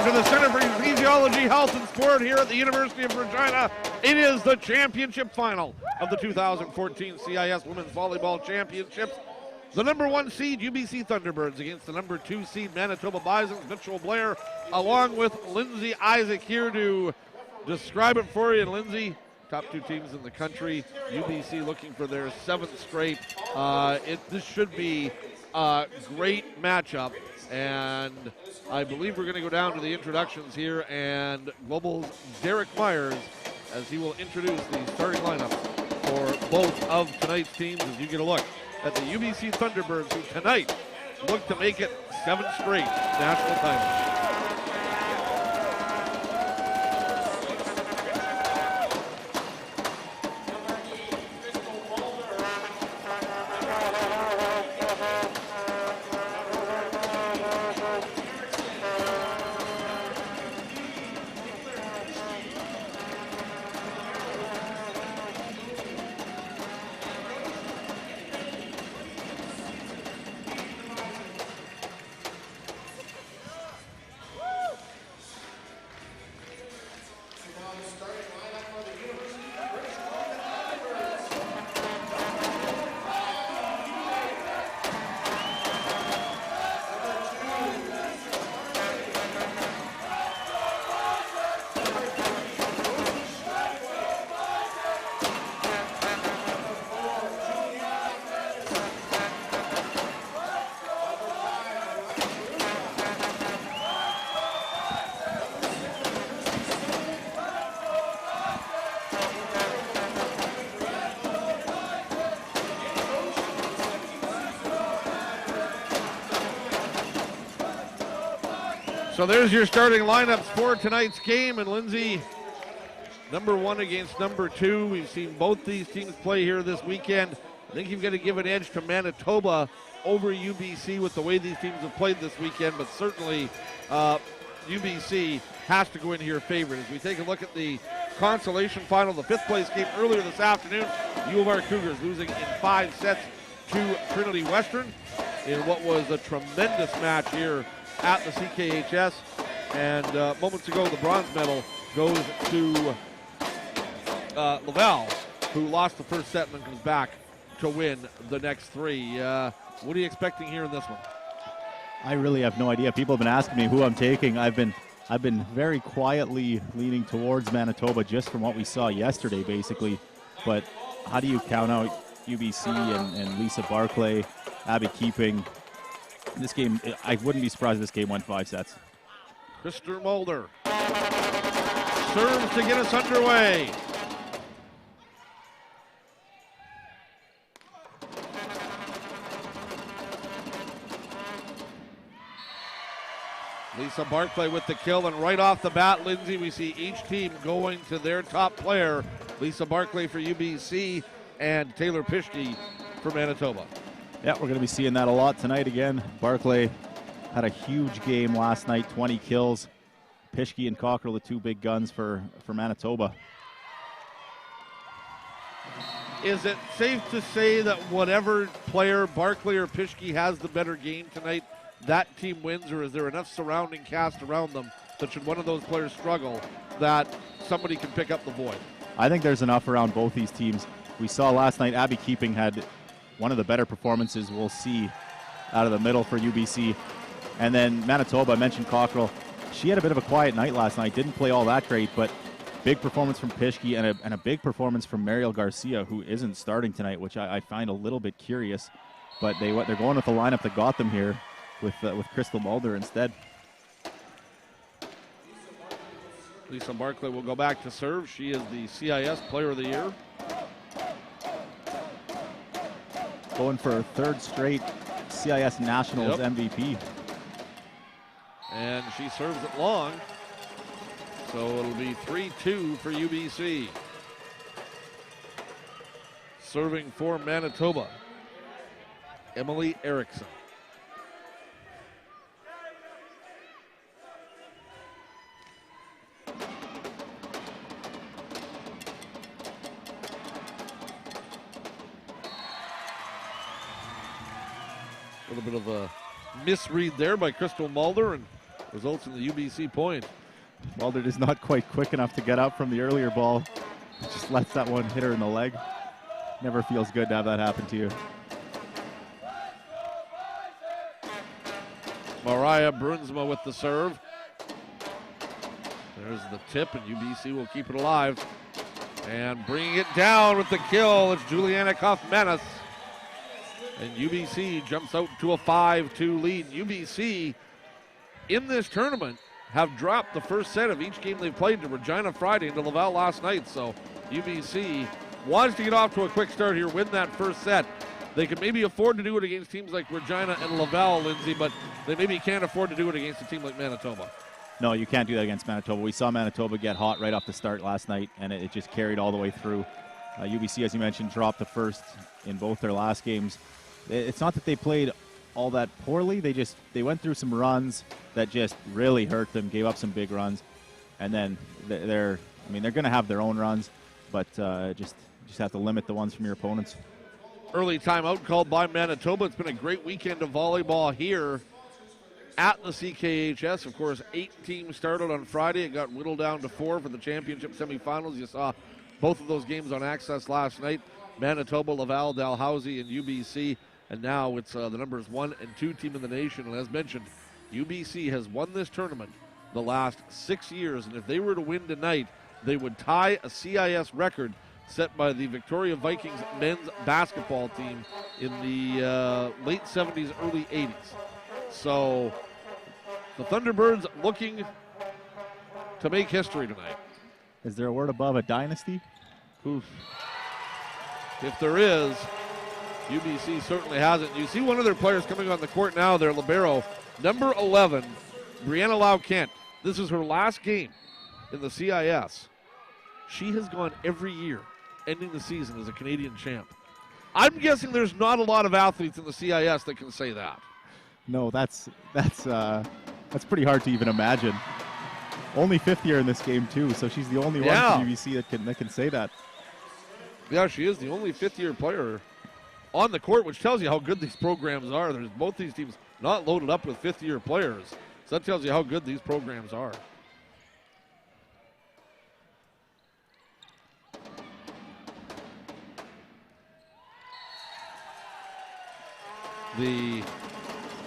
to the Center for Physiology, Health, and Sport here at the University of Regina. It is the championship final of the 2014 CIS Women's Volleyball Championships. The number 1 seed, UBC Thunderbirds, against the number 2 seed, Manitoba Bisons. Mitchell Blair, along with Lindsay Isaac, here to describe it for you. And Lindsay, top 2 teams in the country. UBC looking for their 7th straight. This should be a great matchup. And I believe we're going to go down to the introductions here, and Global's Derek Myers, as he will introduce the starting lineups for both of tonight's teams, as you get a look at the UBC Thunderbirds, who tonight look to make it 7th straight national titles. So there's your starting lineups for tonight's game. And Lindsay, number 1 against number 2. We've seen both these teams play here this weekend. I think you've got to give an edge to Manitoba over UBC with the way these teams have played this weekend, but certainly UBC has to go in here favored. As we take a look at the consolation final, the 5th place game earlier this afternoon, U of R Cougars losing in 5 sets to Trinity Western in what was a tremendous match here at the CKHS. And moments ago, the bronze medal goes to Laval, who lost the first set and then comes back to win the next 3. What are you expecting here in this one? I really have no idea. People have been asking me who I'm taking. I've been very quietly leaning towards Manitoba just from what we saw yesterday, basically. But how do you count out UBC and Lisa Barclay, Abby Keeping? This game, I wouldn't be surprised if this game went 5 sets. Krister Mulder serves to get us underway. Lisa Barclay with the kill, and right off the bat, Lindsay, we see each team going to their top player. Lisa Barclay for UBC and Taylor Pischke for Manitoba. Yeah, we're going to be seeing that a lot tonight again. Barclay had a huge game last night, 20 kills. Pischke and Cockrell, the 2 big guns for Manitoba. Is it safe to say that whatever player, Barclay or Pischke, has the better game tonight, that team wins, or is there enough surrounding cast around them that should one of those players struggle that somebody can pick up the void? I think there's enough around both these teams. We saw last night Abby Keeping had one of the better performances we'll see out of the middle for UBC. And then Manitoba, I mentioned Cockrell. She had a bit of a quiet night last night, didn't play all that great, but big performance from Pischke and a big performance from Mariel Garcia, who isn't starting tonight, which I find a little bit curious. But they're going with the lineup that got them here with Crystal Mulder instead. Lisa Barclay will go back to serve. She is the CIS Player of the Year. Going for a 3rd straight CIS Nationals MVP. And she serves it long. So it'll be 3-2 for UBC. Serving for Manitoba, Emily Erickson. A little bit of a misread there by Crystal Mulder, and results in the UBC point. Mulder is not quite quick enough to get up from the earlier ball. Just lets that one hit her in the leg. Never feels good to have that happen to you. Mariah Brunsma with the serve. There's the tip, and UBC will keep it alive. And bringing it down with the kill, it's Juliana Kaufmanis. And UBC jumps out to a 5-2 lead. UBC in this tournament have dropped the first set of each game they've played to Regina Friday and to Laval last night. So UBC wants to get off to a quick start here, win that first set. They can maybe afford to do it against teams like Regina and Laval, Lindsay, but they maybe can't afford to do it against a team like Manitoba. No, you can't do that against Manitoba. We saw Manitoba get hot right off the start last night, and it just carried all the way through. UBC, as you mentioned, dropped the first in both their last games. It's not that they played all that poorly. They went through some runs that just really hurt them, gave up some big runs, and then they're going to have their own runs, but just have to limit the ones from your opponents. Early timeout called by Manitoba. It's been a great weekend of volleyball here at the CKHS. Of course, 8 teams started on Friday. It got whittled down to 4 for the championship semifinals. You saw both of those games on Access last night. Manitoba, Laval, Dalhousie, and UBC. And now it's the numbers 1 and 2 team in the nation. And as mentioned, UBC has won this tournament the last 6 years. And if they were to win tonight, they would tie a CIS record set by the Victoria Vikings men's basketball team in the late 70s, early 80s. So the Thunderbirds looking to make history tonight. Is there a word above a dynasty? Oof. If there is, UBC certainly hasn't. You see one of their players coming on the court now, their libero, number 11, Brianna Lau-Kent. This is her last game in the CIS. She has gone every year, ending the season as a Canadian champ. I'm guessing there's not a lot of athletes in the CIS that can say that. No, that's pretty hard to even imagine. Only 5th year in this game too, so she's the only one from UBC that can say that. Yeah, she is the only 5th-year player on the court, which tells you how good these programs are. There's both these teams not loaded up with 5th-year players, so that tells you how good these programs are. The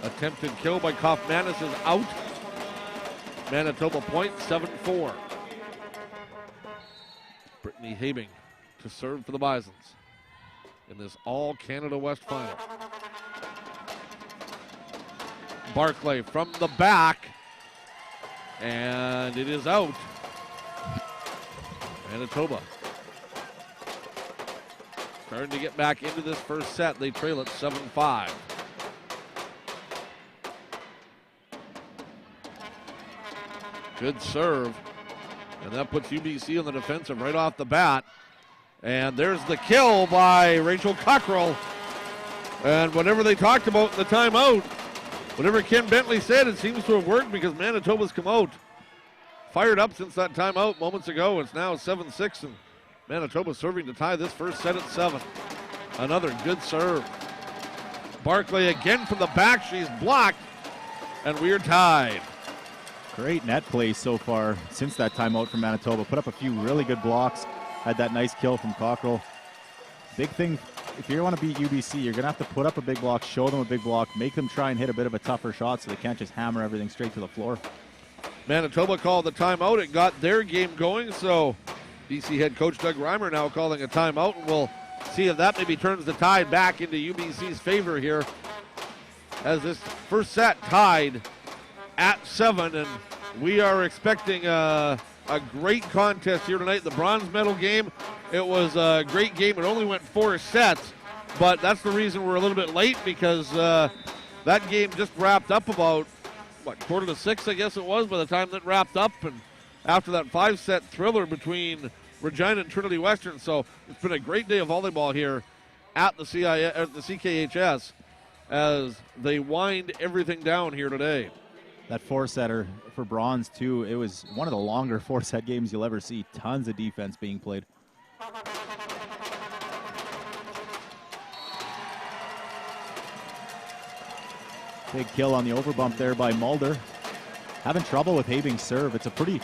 attempted kill by Kaufmanis is out. Manitoba point, 7-4. Brittany Habing to serve for the Bisons in this All-Canada West final. Barclay from the back, and it is out. Manitoba starting to get back into this first set. They trail it 7-5. Good serve, and that puts UBC on the defensive right off the bat. And there's the kill by Rachel Cockrell. And whatever they talked about in the timeout, whatever Ken Bentley said, it seems to have worked because Manitoba's come out fired up since that timeout moments ago. It's now 7-6, and Manitoba serving to tie this first set at 7. Another good serve. Barclay again from the back. She's blocked, and we're tied. Great net play so far since that timeout from Manitoba. Put up a few really good blocks. Had that nice kill from Cockrell. Big thing, if you want to beat UBC, you're going to have to put up a big block, show them a big block, make them try and hit a bit of a tougher shot so they can't just hammer everything straight to the floor. Manitoba called the timeout. It got their game going, so BC head coach Doug Reimer now calling a timeout, and we'll see if that maybe turns the tide back into UBC's favor here as this first set tied at 7, and we are expecting a great contest here tonight. The bronze medal game, it was a great game. It only went 4 sets, but that's the reason we're a little bit late, because that game just wrapped up about, 5:45, I guess it was, by the time that wrapped up, and after that 5-set thriller between Regina and Trinity Western. So it's been a great day of volleyball here at the CKHS as they wind everything down here today. That 4-setter for bronze, too, it was one of the longer 4-set games you'll ever see. Tons of defense being played. Big kill on the overbump there by Mulder. having trouble with Habing's serve. It's a pretty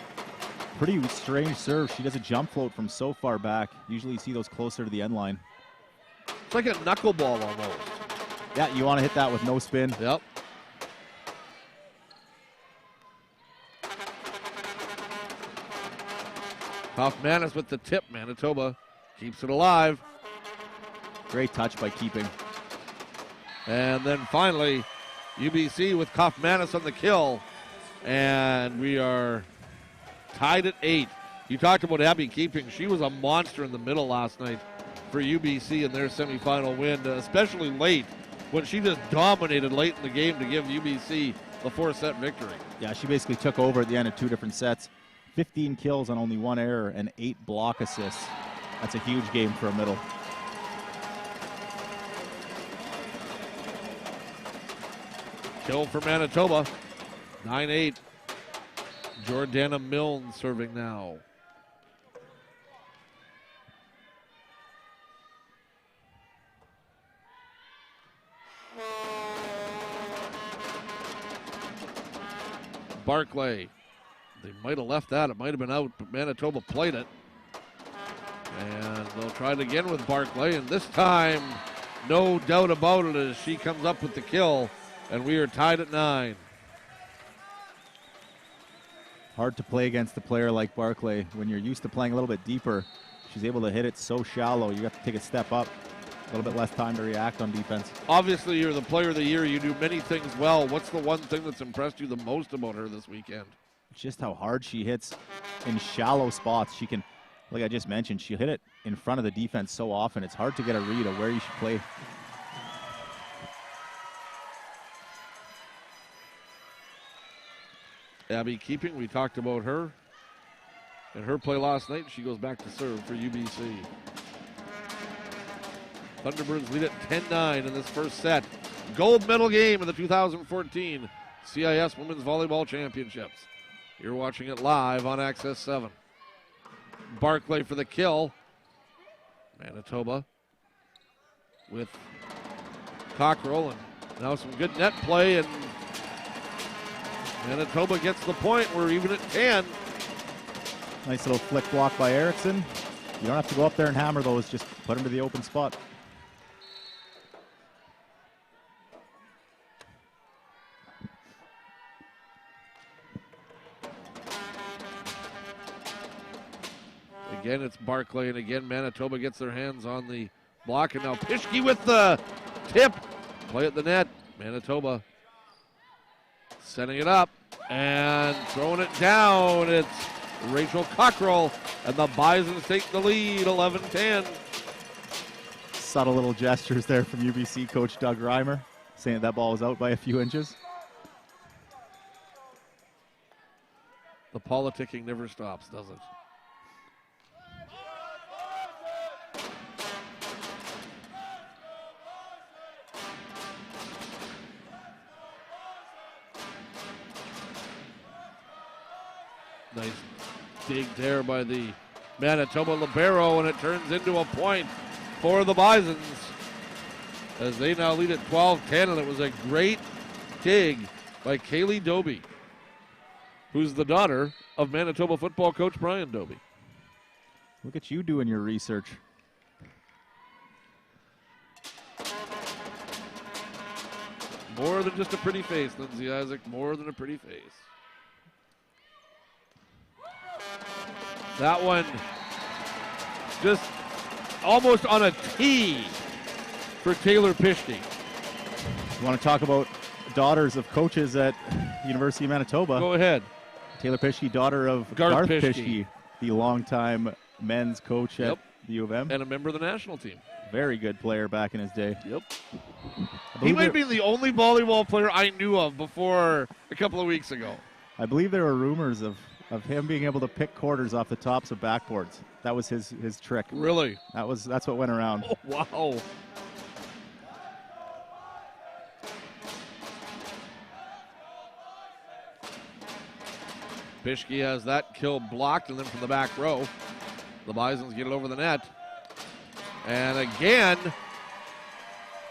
strange serve. She does a jump float from so far back. Usually you see those closer to the end line. It's like a knuckleball almost. Yeah, you want to hit that with no spin. Yep. Kaufmanis with the tip. Manitoba keeps it alive. Great touch by Keeping. And then finally, UBC with Kaufmanis on the kill. And we are tied at 8. You talked about Abby Keeping. She was a monster in the middle last night for UBC in their semifinal win, especially late when she just dominated late in the game to give UBC the 4-set victory. Yeah, she basically took over at the end of 2 different sets. 15 kills on only 1 error and 8 block assists. That's a huge game for a middle. Kill for Manitoba. 9-8. Jordana Milne serving now. Barclay. They might have left that. It might have been out, but Manitoba played it. And they'll try it again with Barclay, and this time, no doubt about it, as she comes up with the kill, and we are tied at 9. Hard to play against a player like Barclay. When you're used to playing a little bit deeper, she's able to hit it so shallow. You have to take a step up. A little bit less time to react on defense. Obviously, you're the player of the year. You do many things well. What's the one thing that's impressed you the most about her this weekend? Just how hard she hits in shallow spots. She can, like I just mentioned, she hit it in front of the defense so often. It's hard to get a read of where you should play. Abby Keeping, we talked about her and her play last night. She goes back to serve for UBC. Thunderbirds lead at 10-9 in this first set. Gold medal game of the 2014 CIS Women's Volleyball Championships. You're watching it live on Access 7. Barclay for the kill. Manitoba with Cockrell, and now some good net play, and Manitoba gets the point. We're even at 10. Nice little flick block by Erickson. You don't have to go up there and hammer those, just put them to the open spot. Again, it's Barclay, and again, Manitoba gets their hands on the block, and now Pischke with the tip. Play at the net. Manitoba setting it up and throwing it down. It's Rachel Cockrell, and the Bisons take the lead, 11-10. Subtle little gestures there from UBC coach Doug Reimer, saying that ball was out by a few inches. The politicking never stops, does it? Nice dig there by the Manitoba libero, and it turns into a point for the Bisons as they now lead at 12-10, and it was a great dig by Kaylee Doby, who's the daughter of Manitoba football coach Brian Doby. Look at you doing your research. More than just a pretty face, Lindsay Isaac, more than a pretty face. That one just almost on a tee for Taylor Pischke. You want to talk about daughters of coaches at University of Manitoba? Go ahead. Taylor Pischke, daughter of Garth Pischke, the longtime men's coach at the U of M. And a member of the national team. Very good player back in his day. Yep. He might be the only volleyball player I knew of before a couple of weeks ago. I believe there were rumors of him being able to pick quarters off the tops of backboards. That was his trick. Really? That's what went around. Oh, wow. Pischke has that kill blocked, and then from the back row, the Bisons get it over the net. And again,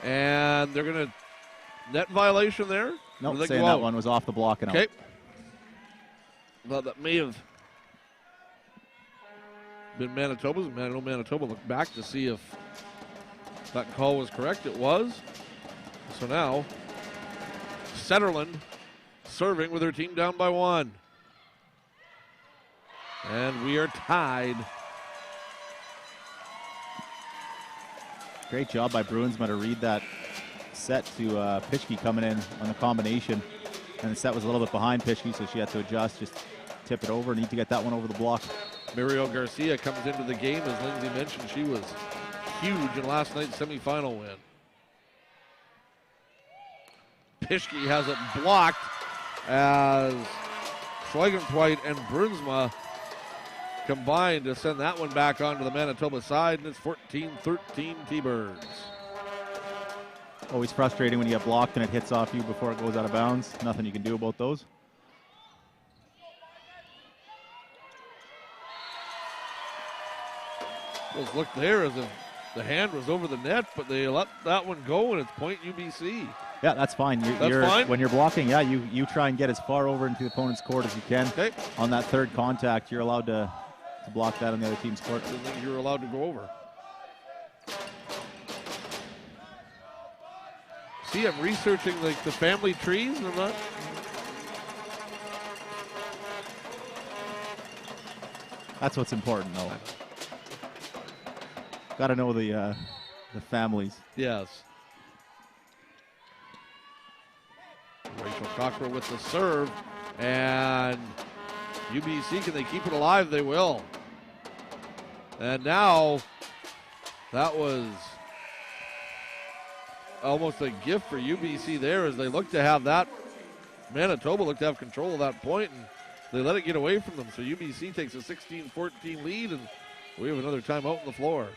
and they're going to net violation there. Nope, saying that one was off the block and out. Okay. that may have been Manitoba's. I know Manitoba looked back to see if that call was correct. It was. So now, Setterland serving with her team down by 1. And we are tied. Great job by Bruinsma to read that set to Pitchke coming in on the combination. And the set was a little bit behind Pitchke, so she had to adjust, just tip it over. Need to get that one over the block. Muriel Garcia comes into the game. As Lindsay mentioned, she was huge in last night's semifinal win. Pitchke has it blocked as Schweigenthweit and Bruinsma combined to send that one back onto the Manitoba side, and it's 14-13 T-Birds. Always frustrating when you get blocked and it hits off you before it goes out of bounds. Nothing you can do about those. Those look there as if the hand was over the net, but they let that one go, and it's point UBC. Yeah, that's fine. Fine? When you're blocking, yeah, you try and get as far over into the opponent's court as you can. Okay. On that third contact, you're allowed to block that on the other team's court. And then you're allowed to go over. See, I'm researching like the family trees, and I'm not. That's what's important, though. Got to know the families. Yes. Rachel Cockrell with the serve, and UBC, can they keep it alive? They will. And now, that was almost a gift for UBC there as they look to have that. Manitoba looked to have control of that point, and they let it get away from them. So UBC takes a 16-14 lead, and we have another timeout on the floor.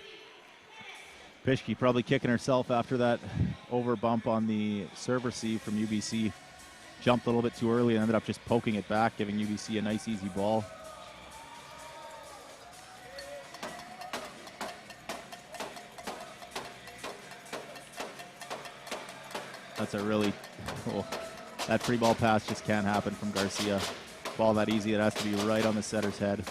Pitchke probably kicking herself after that over bump on the serve receive from UBC. Jumped a little bit too early and ended up just poking it back, giving UBC a nice, easy ball. That's a really, that free ball pass just can't happen from Garcia. Ball that easy, it has to be right on the setter's head.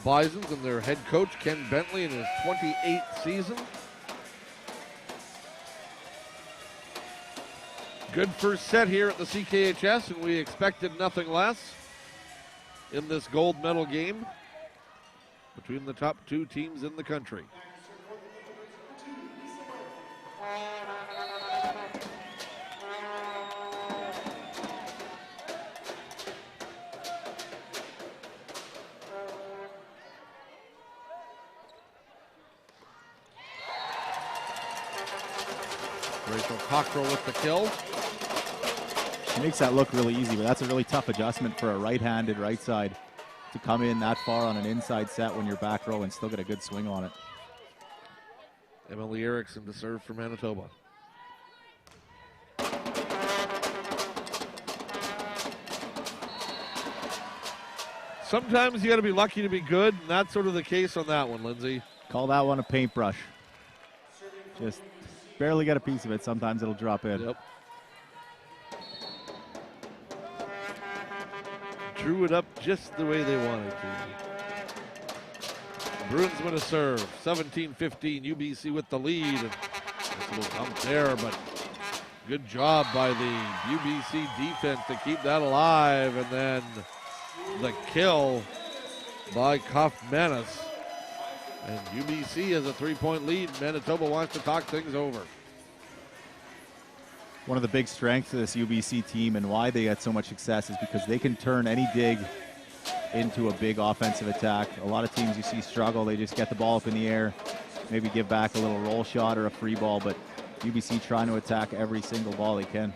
Bisons and their head coach, Ken Bentley, in his 28th season. Good first set here at the CKHS, and we expected nothing less in this gold medal game between the top two teams in the country. Rachel Cockrell with the kill. She makes that look really easy, but that's a really tough adjustment for a right-handed right side to come in that far on an inside set when you're back row and still get a good swing on it. Emily Erickson to serve for Manitoba. Sometimes you got to be lucky to be good, and that's sort of the case on that one, Lindsay. Call that one a paintbrush. Just barely get a piece of it. Sometimes it'll drop in. Yep. Drew it up just the way they wanted to. Bruinsma to serve. 17-15. UBC with the lead. And a little dump there, but good job by the UBC defense to keep that alive. And then the kill by Kaufmanis. And UBC has a 3-point lead. Manitoba wants to talk things over. One of the big strengths of this UBC team and why they get so much success is because they can turn any dig into a big offensive attack. A lot of teams you see struggle. They just get the ball up in the air, maybe give back a little roll shot or a free ball, but UBC trying to attack every single ball they can.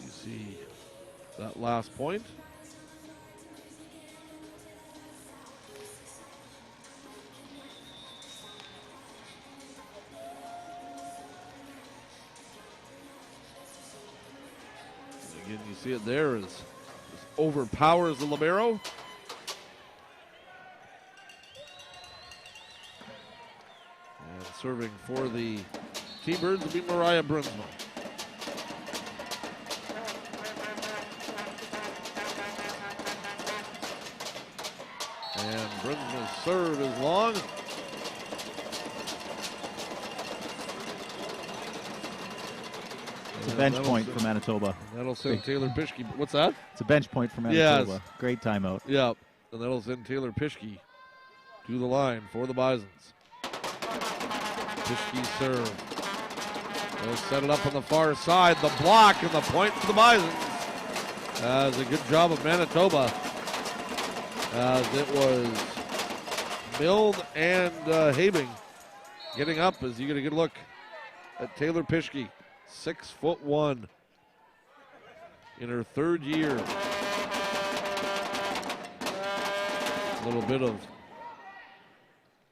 You see that last point. Again, you see it there as just overpowers the libero. And serving for the T-Birds will be Mariah Brunsma. And Brunsma's serve is long. It's a bench point for Manitoba. That'll send Taylor Pischke. What's that? It's a bench point for Manitoba. Yes. Great timeout. Yeah, and that'll send Taylor Pischke to the line for the Bisons. Pischke serve. They'll set it up on the far side. The block and the point for the Bisons. As a good job of Manitoba. As it was Mild and Habing getting up as you get a good look at Taylor Pischke. 6'1" in her third year. A little bit of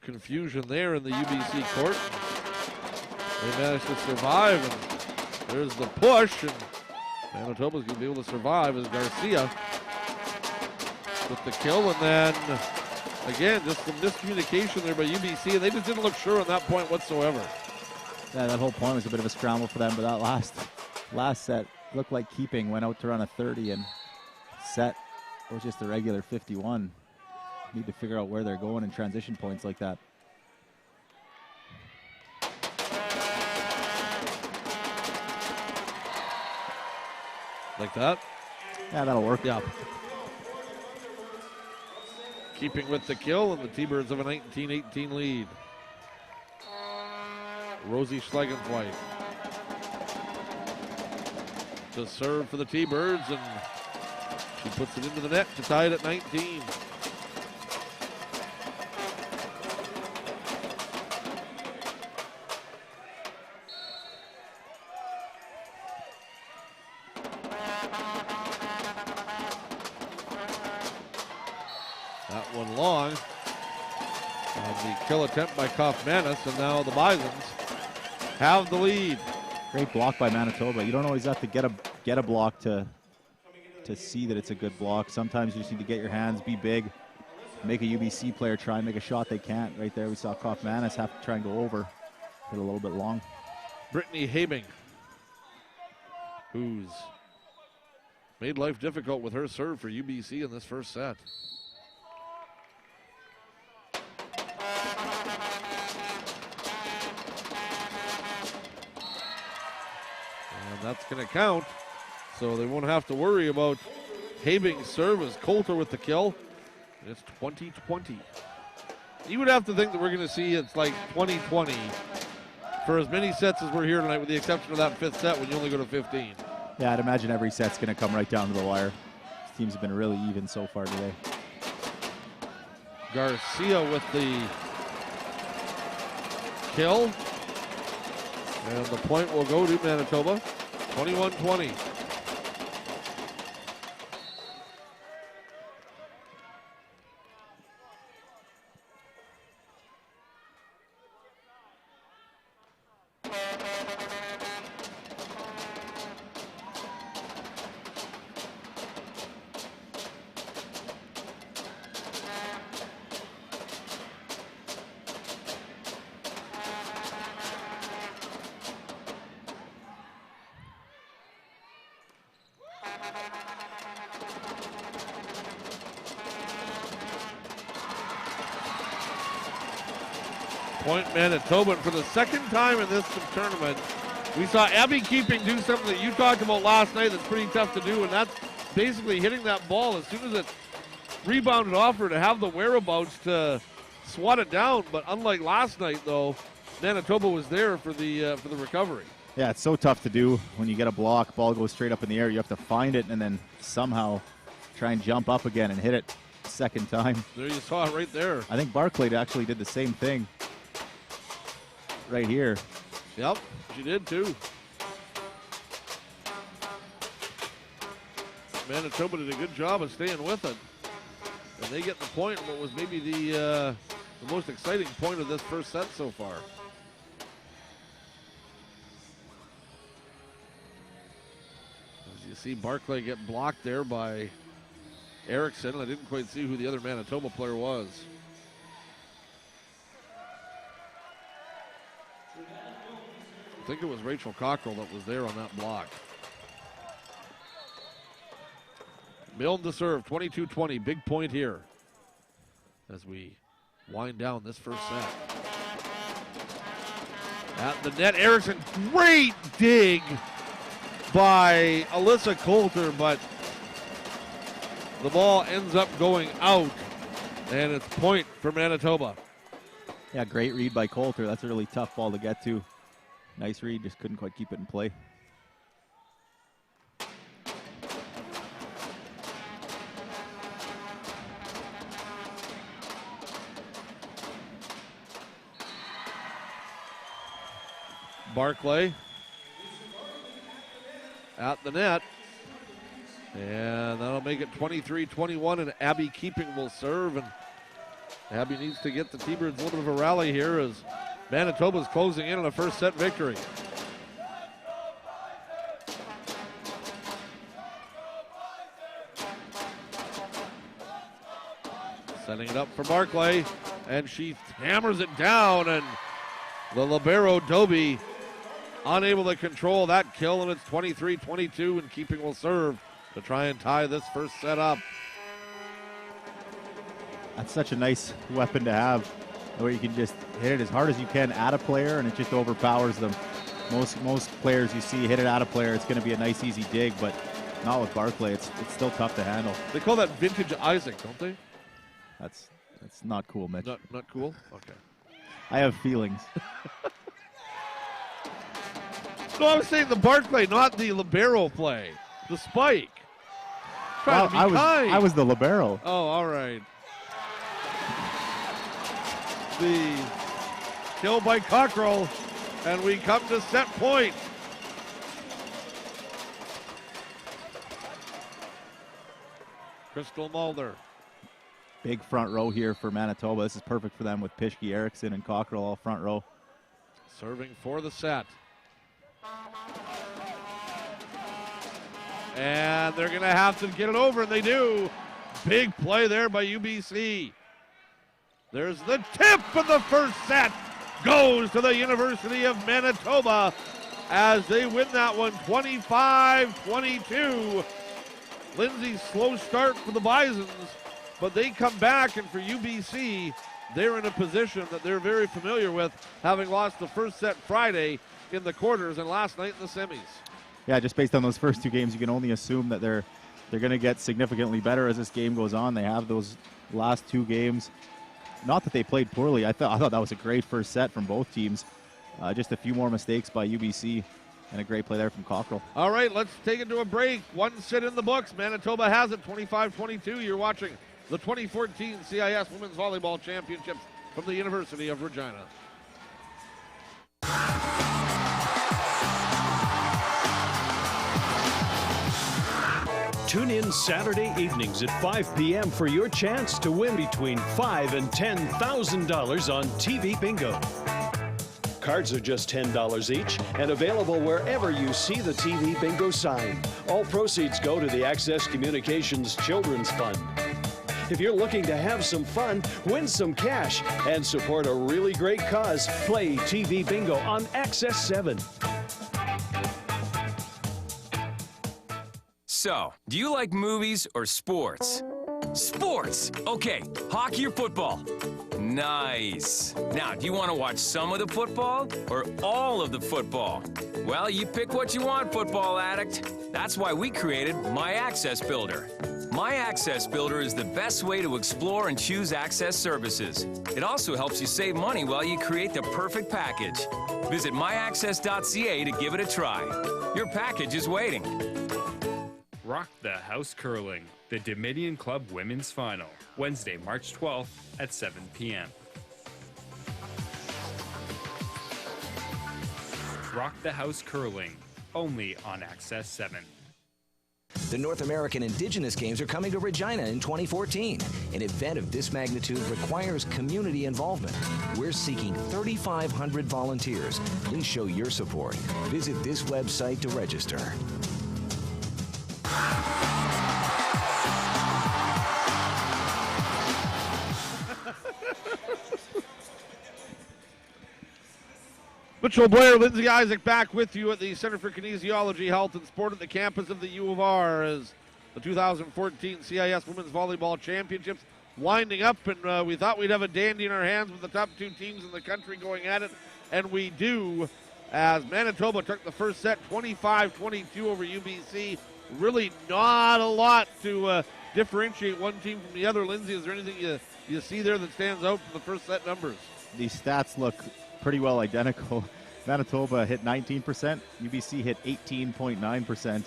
confusion there in the UBC court. They managed to survive, and there's the push, and Manitoba's going to be able to survive as Garcia with the kill, and then again, just some miscommunication there by UBC, and they just didn't look sure on that point whatsoever. Yeah, that whole point was a bit of a scramble for them, but that last set looked like Keeping went out to run a 30, and set was just a regular 51. Need to figure out where they're going in transition points like that. Like that? Yeah, that'll work. Yeah. Keeping with the kill, and the T-Birds have a 19-18 lead. Rosie Schlegenthweit to serve for the T-Birds, and she puts it into the net to tie it at 19. That one long. And the kill attempt by Kaufmanis, and now the Bisons have the lead. Great block by Manitoba. You don't always have to get a block to see that it's a good block. Sometimes you just need to get your hands, be big, make a UBC player try and make a shot they can't. Right there we saw Kaufmanis have to try and go over. Hit a little bit long. Brittany Habing, who's made life difficult with her serve for UBC in this first set. And that's going to count, so they won't have to worry about Habing's serve as Coulter with the kill. It's 20-20. You would have to think that we're going to see it's like 20-20 for as many sets as we're here tonight, with the exception of that fifth set when you only go to 15. Yeah, I'd imagine every set's going to come right down to the wire. These teams have been really even so far today. Garcia with the kill. And the point will go to Manitoba, 21-20. Point Manitoba. For the second time in this tournament, we saw Abby Keeping do something that you talked about last night that's pretty tough to do, and that's basically hitting that ball as soon as it rebounded off her, to have the whereabouts to swat it down. But unlike last night, though, Manitoba was there for the recovery. Yeah, it's so tough to do when you get a block, ball goes straight up in the air. You have to find it and then somehow try and jump up again and hit it second time. There you saw it right there. I think Barclay actually did the same thing right here. Yep, she did too. Manitoba did a good job of staying with it. And they get the point, what was maybe the most exciting point of this first set so far. As you see Barclay get blocked there by Erickson. I didn't quite see who the other Manitoba player was. I think it was Rachel Cockrell that was there on that block. Milne to serve, 22-20, big point here as we wind down this first set. At the net, Erickson, great dig by Alyssa Coulter, but the ball ends up going out, and it's point for Manitoba. Yeah, great read by Coulter. That's a really tough ball to get to. Nice read, just couldn't quite keep it in play. Barclay at the net, and that'll make it 23-21, and Abby Keeping will serve, and Abby needs to get the T-Birds a little bit of a rally here as Manitoba's closing in on a first set victory. Setting it up for Barclay, and she hammers it down, and the libero Doby unable to control that kill, and it's 23-22, and Keeping will serve to try and tie this first set up. That's such a nice weapon to have, where you can just hit it as hard as you can at a player, and it just overpowers them. Most players you see hit it at a player, it's going to be a nice, easy dig, but not with Barclay. It's still tough to handle. They call that vintage Isaac, don't they? That's not cool, Mitch. Not cool? Okay. I have feelings. No, I was saying the Barclay, not the libero play. The spike. Well, I was the libero. Oh, all right. The kill by Cockrell, and we come to set point. Crystal Mulder. Big front row here for Manitoba. This is perfect for them with Pischke, Erickson, and Cockrell all front row. Serving for the set. And they're going to have to get it over, and they do. Big play there by UBC. There's the tip, and the first set goes to the University of Manitoba as they win that one 25-22. Lindsay's slow start for the Bisons, but they come back, and for UBC, they're in a position that they're very familiar with, having lost the first set Friday in the quarters and last night in the semis. Yeah, just based on those first two games, you can only assume that they're going to get significantly better as this game goes on. They have those last two games. Not that they played poorly. I thought that was a great first set from both teams. Just a few more mistakes by UBC and a great play there from Cockrell. All right, let's take it to a break. One set in the books. Manitoba has it, 25-22. You're watching the 2014 CIS Women's Volleyball Championships from the University of Regina. Tune in Saturday evenings at 5 p.m. for your chance to win between $5,000 and $10,000 on TV Bingo. Cards are just $10 each and available wherever you see the TV Bingo sign. All proceeds go to the Access Communications Children's Fund. If you're looking to have some fun, win some cash, and support a really great cause, play TV Bingo on Access 7. So, do you like movies or sports? Sports! Okay, hockey or football? Nice. Now, do you want to watch some of the football or all of the football? Well, you pick what you want, football addict. That's why we created My Access Builder. My Access Builder is the best way to explore and choose access services. It also helps you save money while you create the perfect package. Visit myaccess.ca to give it a try. Your package is waiting. Rock the House Curling, the Dominion Club Women's Final, Wednesday, March 12th at 7 p.m. Rock the House Curling, only on Access 7. The North American Indigenous Games are coming to Regina in 2014. An event of this magnitude requires community involvement. We're seeking 3,500 volunteers. Please show your support. Visit this website to register. Mitchell Blair, Lindsay Isaac back with you at the Center for Kinesiology, Health, and Sport at the campus of the U of R as the 2014 CIS Women's Volleyball Championships winding up, and we thought we'd have a dandy in our hands with the top two teams in the country going at it, and we do, as Manitoba took the first set 25-22 over UBC. Really not a lot to differentiate one team from the other. Lindsay, is there anything you see there that stands out from the first set numbers? These stats look pretty well identical. Manitoba hit 19%, UBC hit 18.9%.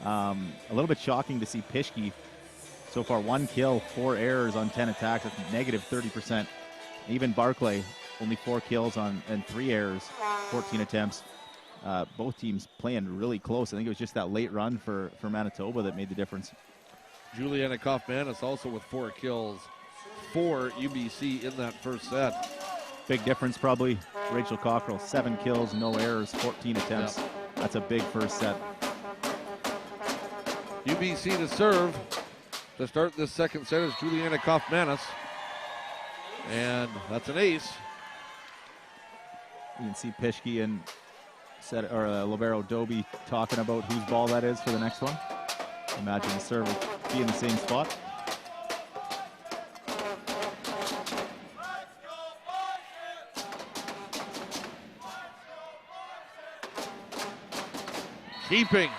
A little bit shocking to see Pischke so far 1 kill, 4 errors on 10 attacks, that's negative 30%. Even Barclay, only 4 kills and 3 errors, 14 attempts. Both teams playing really close. I think it was just that late run for Manitoba that made the difference. Juliana Kaufmanis also with 4 kills for UBC in that first set. Big difference probably. Rachel Cockrell, 7 kills, no errors, 14 attempts. Yep. That's a big first set. UBC to serve to start this second set is Juliana Kaufmanis. And that's an ace. You can see Pischke and Libero Doby talking about whose ball that is for the next one. Imagine the serve will be in the same spot. Keeping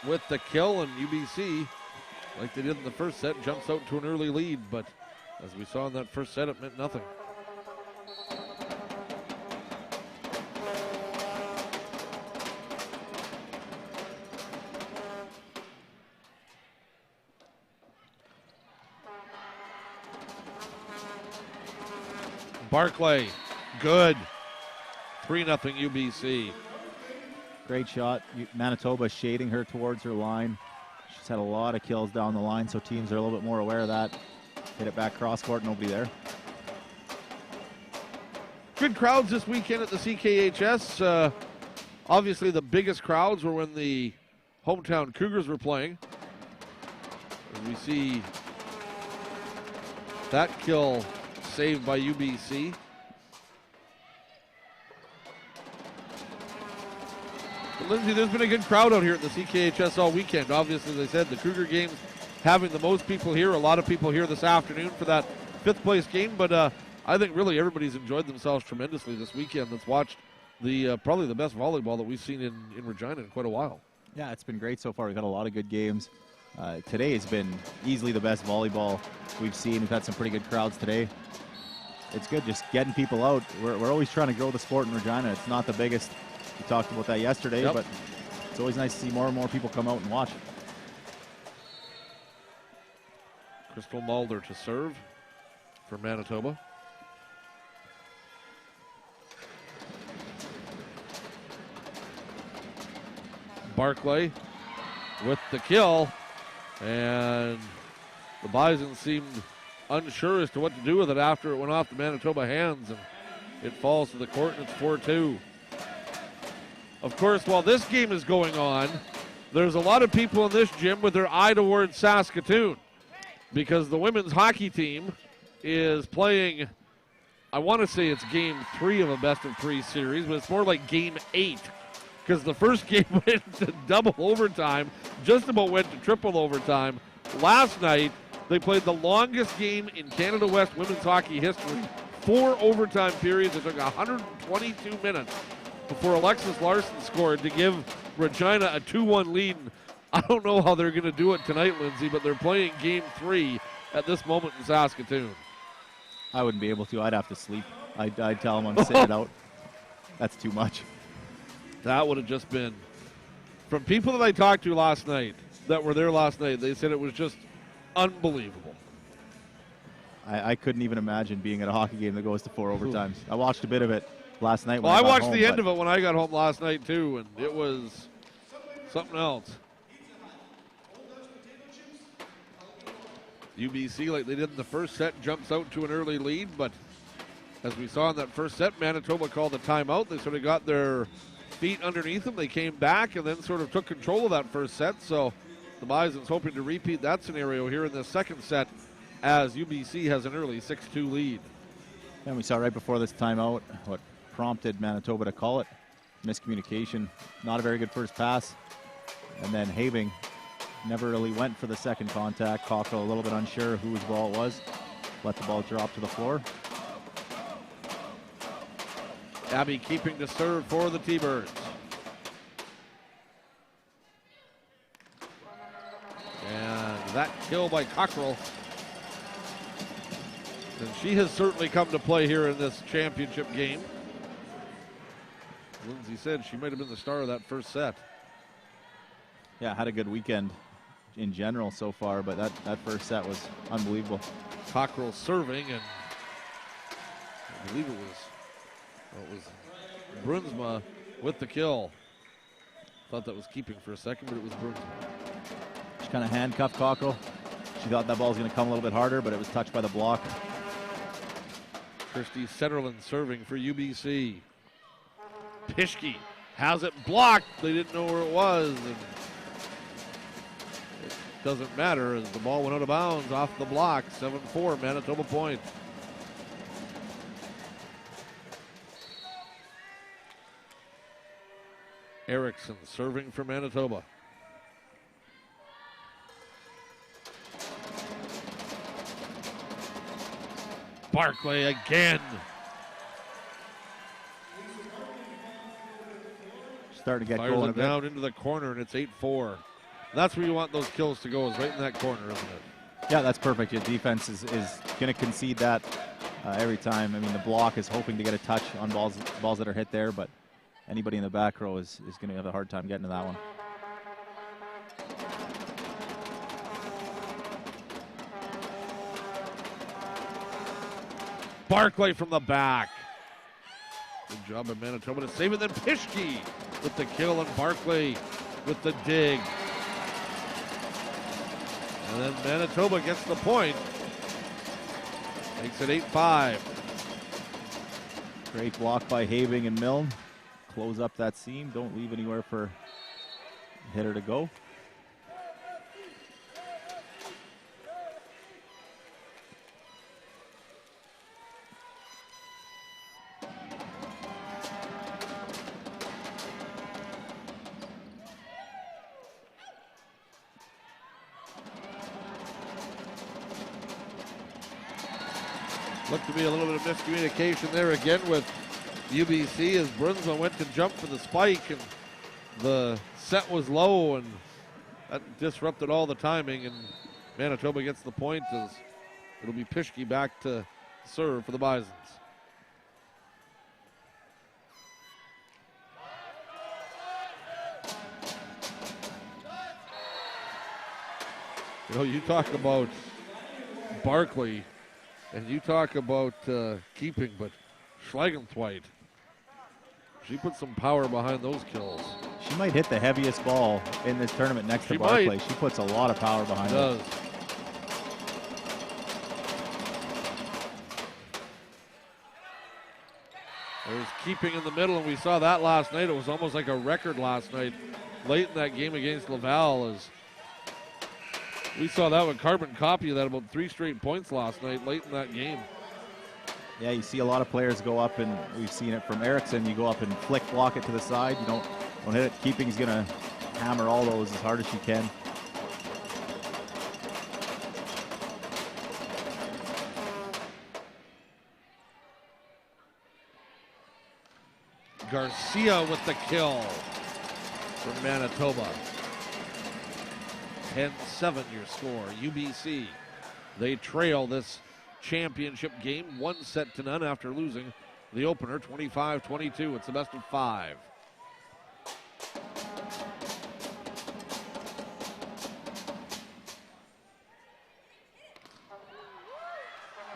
with the kill, and UBC, like they did in the first set, jumps out to an early lead, but as we saw in that first set, it meant nothing. Barclay, good. 3-0 UBC. Great shot. Manitoba shading her towards her line. She's had a lot of kills down the line, so teams are a little bit more aware of that. Hit it back cross court, nobody there. Good crowds this weekend at the CKHS. Obviously the biggest crowds were when the hometown Cougars were playing. As we see that kill saved by UBC. But Lindsay, there's been a good crowd out here at the CKHS all weekend. Obviously, as I said, the Cougar game's having the most people here. A lot of people here this afternoon for that 5th place game. But I think really everybody's enjoyed themselves tremendously this weekend. That's watched the probably the best volleyball that we've seen in Regina in quite a while. Yeah, it's been great so far. We've got a lot of good games. Today has been easily the best volleyball we've seen. We've had some pretty good crowds today. It's good just getting people out. We're always trying to grow the sport in Regina. It's not the biggest. We talked about that yesterday, yep. But it's always nice to see more and more people come out and watch. Crystal Mulder to serve for Manitoba. Barclay with the kill, and the Bison seemed unsure as to what to do with it after it went off the Manitoba hands, and it falls to the court, and it's 4-2. Of course, while this game is going on, there's a lot of people in this gym with their eye towards Saskatoon because the women's hockey team is playing, I want to say it's game 3 of a best-of-3 series, but it's more like game 8 because the first game went to double overtime, just about went to triple overtime. Last night, they played the longest game in Canada West women's hockey history, 4 overtime periods. It took 122 minutes before Alexis Larson scored to give Regina a 2-1 lead. I don't know how they're going to do it tonight, Lindsay, but they're playing game 3 at this moment in Saskatoon. I wouldn't be able to. I'd have to sleep. I'd tell them I'm sitting it out. That's too much. That would have just been, from people that I talked to last night, that were there last night, they said it was just unbelievable. I couldn't even imagine being at a hockey game that goes to 4 overtimes. I watched a bit of it last night. Well, I watched the end of it when I got home last night too, and it was something else. UBC, like they did in the first set, jumps out to an early lead, but as we saw in that first set, Manitoba called a timeout. They sort of got their feet underneath them. They came back and then sort of took control of that first set, so the Bison's hoping to repeat that scenario here in the second set as UBC has an early 6-2 lead. And we saw right before this timeout, prompted Manitoba to call it. Miscommunication, not a very good first pass. And then Having never really went for the second contact. Cockrell a little bit unsure whose ball it was. Let the ball drop to the floor. Abby Keeping to serve for the T-Birds. And that kill by Cockrell. And she has certainly come to play here in this championship game. Lindsay said she might have been the star of that first set. Yeah, had a good weekend in general so far, but that first set was unbelievable. Cockrell serving, and I believe it was Brunsma with the kill. Thought that was Keeping for a second, but it was Brunsma. She kind of handcuffed Cockrell. She thought that ball was going to come a little bit harder, but it was touched by the block. Christy Setterland serving for UBC. Pischke has it blocked. They didn't know where it was. And it doesn't matter as the ball went out of bounds off the block. 7-4, Manitoba point. Erickson serving for Manitoba. Barclay again. Starting to get Fires going it down into the corner, and it's 8-4. That's where you want those kills to go, is right in that corner, isn't it? Yeah, that's perfect. Your defense is going to concede that every time. I mean, the block is hoping to get a touch on balls that are hit there, but anybody in the back row is going to have a hard time getting to that one. Barclay from the back. Good job by Manitoba to save it. Then Pischke with the kill, and Barclay with the dig. And then Manitoba gets the point. Makes it 8-5. Great block by Having and Milne. Close up that seam. Don't leave anywhere for the hitter to go. Looked to be a little bit of miscommunication there again with UBC as Brunsma went to jump for the spike, and the set was low, and that disrupted all the timing, and Manitoba gets the point as it'll be Pischke back to serve for the Bisons. You know, you talk about Barclay and you talk about Keeping, but Schlegenthweit, she put some power behind those kills. She might hit the heaviest ball in this tournament next to Barclay. Might. She puts a lot of power behind it. There's Keeping in the middle, and we saw that last night. It was almost like a record last night, late in that game against Laval, as we saw that with carbon copy of that, about 3 straight points last night, late in that game. Yeah, you see a lot of players go up, and we've seen it from Erickson. You go up and flick block it to the side. You don't hit it. Keeping's going to hammer all those as hard as she can. Garcia with the kill for Manitoba. 10-7 your score. UBC, they trail this championship game 1-0 after losing the opener 25-22. It's the best of 5.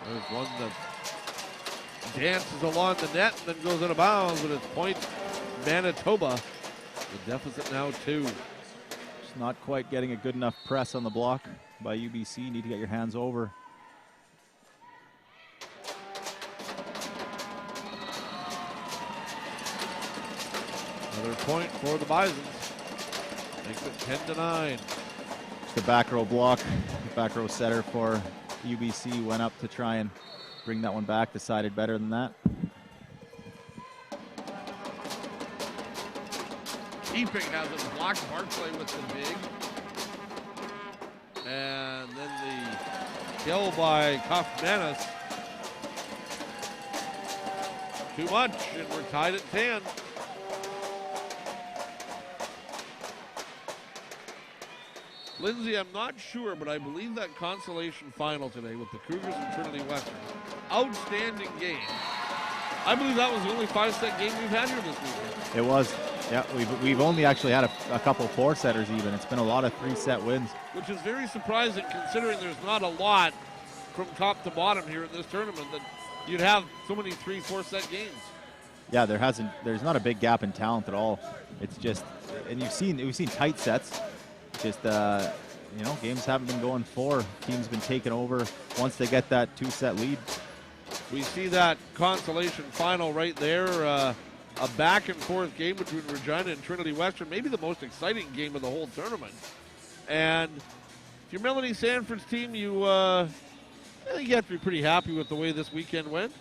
There's one that dances along the net and then goes out of bounds, but it's point Manitoba. The deficit now 2. Just not quite getting a good enough press on the block by UBC. You need to get your hands over. Another point for the Bisons. Makes it 10-9. The back row block. The back row setter for UBC went up to try and bring that one back. Decided better than that. Keeping has it blocked. Barclay with the dig. And then the kill by Kaufmanis. Too much, and we're tied at 10. Lindsay, I'm not sure, but I believe that consolation final today with the Cougars and Trinity Western, outstanding game. I believe that was the only 5-set game we've had here this weekend. It was. Yeah, we've only actually had a couple 4-setters even. It's been a lot of 3-set wins. Which is very surprising considering there's not a lot from top to bottom here in this tournament that you'd have so many 3-4-set games. Yeah, there's not a big gap in talent at all. It's just, and we've seen tight sets. Just, games haven't been going 4. Teams been taken over once they get that 2-set lead. We see that consolation final right there. A back and forth game between Regina and Trinity Western, maybe the most exciting game of the whole tournament. And if you're Melanie Sanford's team, I think you have to be pretty happy with the way this weekend went.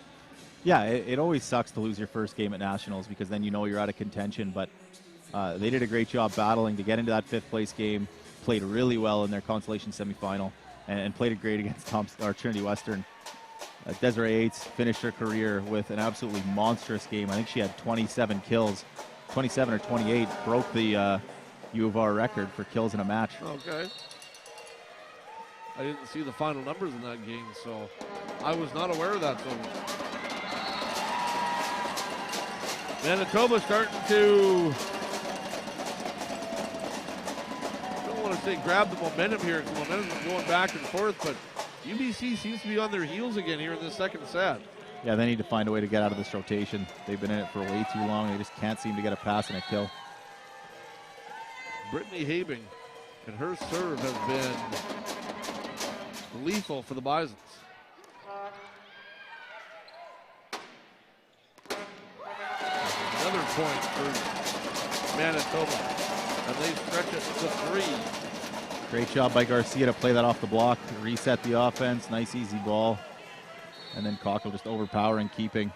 Yeah, it always sucks to lose your first game at Nationals because then you know you're out of contention, but they did a great job battling to get into that 5th place game, played really well in their consolation semifinal, and played it great against Trinity Western. Desiree Yates finished her career with an absolutely monstrous game. I think she had 27 kills, 27 or 28, broke the U of R record for kills in a match. Okay. I didn't see the final numbers in that game, so I was not aware of that. So Manitoba starting to, I don't want to say grab the momentum here, because the momentum is going back and forth, but UBC seems to be on their heels again here in this second set. Yeah, they need to find a way to get out of this rotation. They've been in it for way too long. They just can't seem to get a pass and a kill. Brittany Habing and her serve has been lethal for the Bisons. Another point for Manitoba, and they stretch it to 3. Great job by Garcia to play that off the block, reset the offense, nice easy ball. And then Cockle just overpowering Keeping.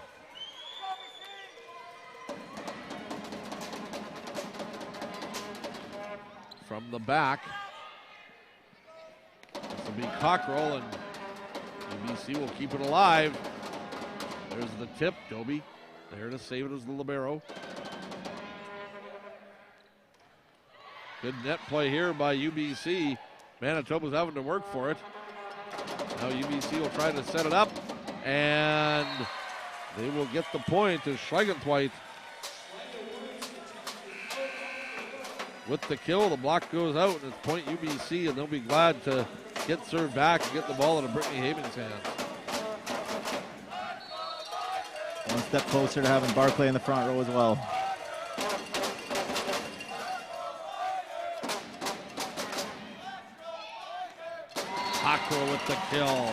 From the back, this will be Cockrell, and UBC will keep it alive. There's the tip, Doby there to save it as the libero. Good net play here by UBC. Manitoba's having to work for it. Now UBC will try to set it up, and they will get the point as Schlegenthweit with the kill. The block goes out, and it's point UBC, and they'll be glad to get served back and get the ball into Brittany Habing's hands. One step closer to having Barclay in the front row as well. Cockrell with the kill.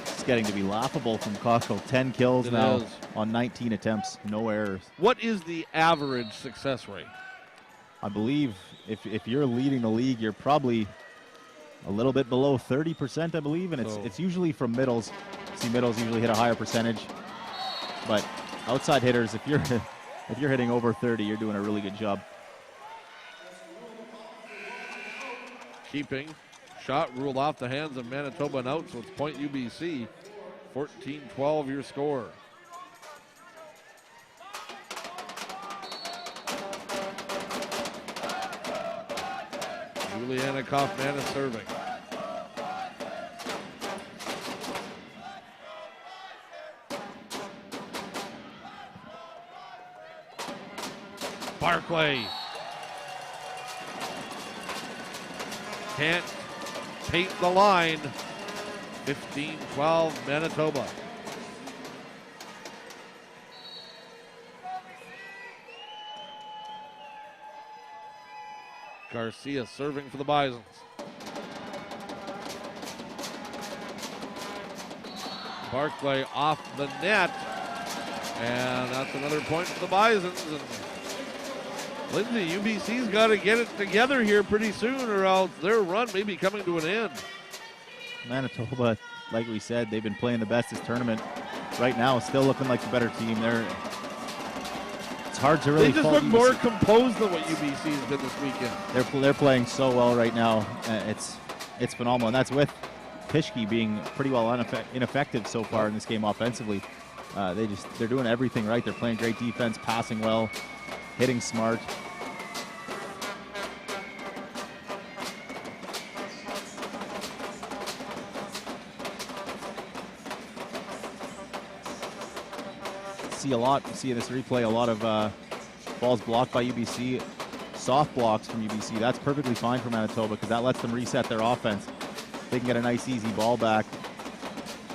It's getting to be laughable from Cockrell. 10 kills It now is. on 19 attempts, no errors. What is the average success rate? I believe if you're leading the league, you're probably a little bit below 30%, I believe, and it's usually from middles. See, middles usually hit a higher percentage, but outside hitters, if you're hitting over 30, you're doing a really good job. Keeping. Shot ruled off the hands of Manitoba and out, so it's point UBC. 14-12 your score. Juliana Kaufman is serving. Barclay can't paint the line. 15-12 Manitoba. Garcia serving for the Bisons. Barclay off the net. And that's another point for the Bisons. And Lindsay, UBC's got to get it together here pretty soon, or else their run may be coming to an end. Manitoba, like we said, they've been playing the best this tournament. Right now, still looking like the better team. They're it's hard to really. They just look more composed than what UBC has been this weekend. They're playing so well right now. It's phenomenal, and that's with Pischke being pretty well ineffective so far in this game offensively. They're doing everything right. They're playing great defense, passing well, hitting smart. See in this replay a lot of balls blocked by UBC, soft blocks from UBC. That's perfectly fine for Manitoba because that lets them reset their offense. They can get a nice easy ball back,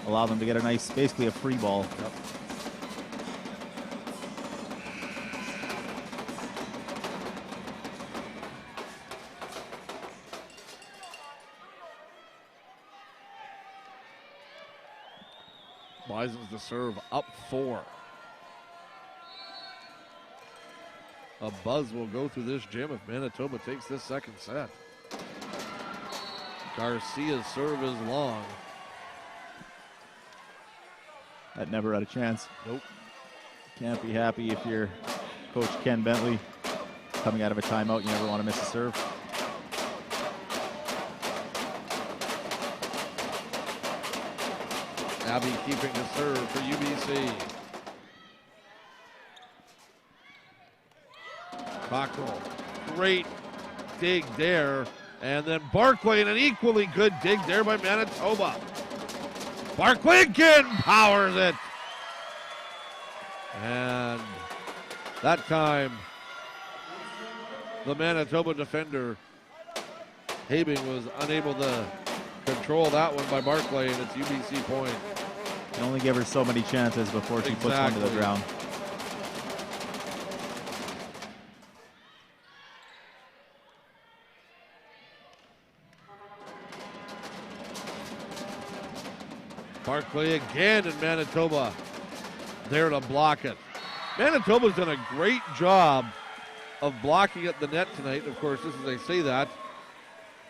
allow them to get a nice, basically a free ball. Yep. Bison's to serve, up 4. A buzz will go through this gym if Manitoba takes this second set. Garcia's serve is long. That never had a chance. Nope. Can't be happy if you're Coach Ken Bentley coming out of a timeout. You never want to miss a serve. Abby Keeping the serve for UBC. Cockrell, great dig there. And then Barclay, and an equally good dig there by Manitoba. Barclay again powers it. And that time, the Manitoba defender, Habing, was unable to control that one by Barclay, and it's UBC point. Can only give her so many chances before she puts one to the ground. Barclay again, and Manitoba there to block it. Manitoba's done a great job of blocking at the net tonight. Of course, this is, I say that,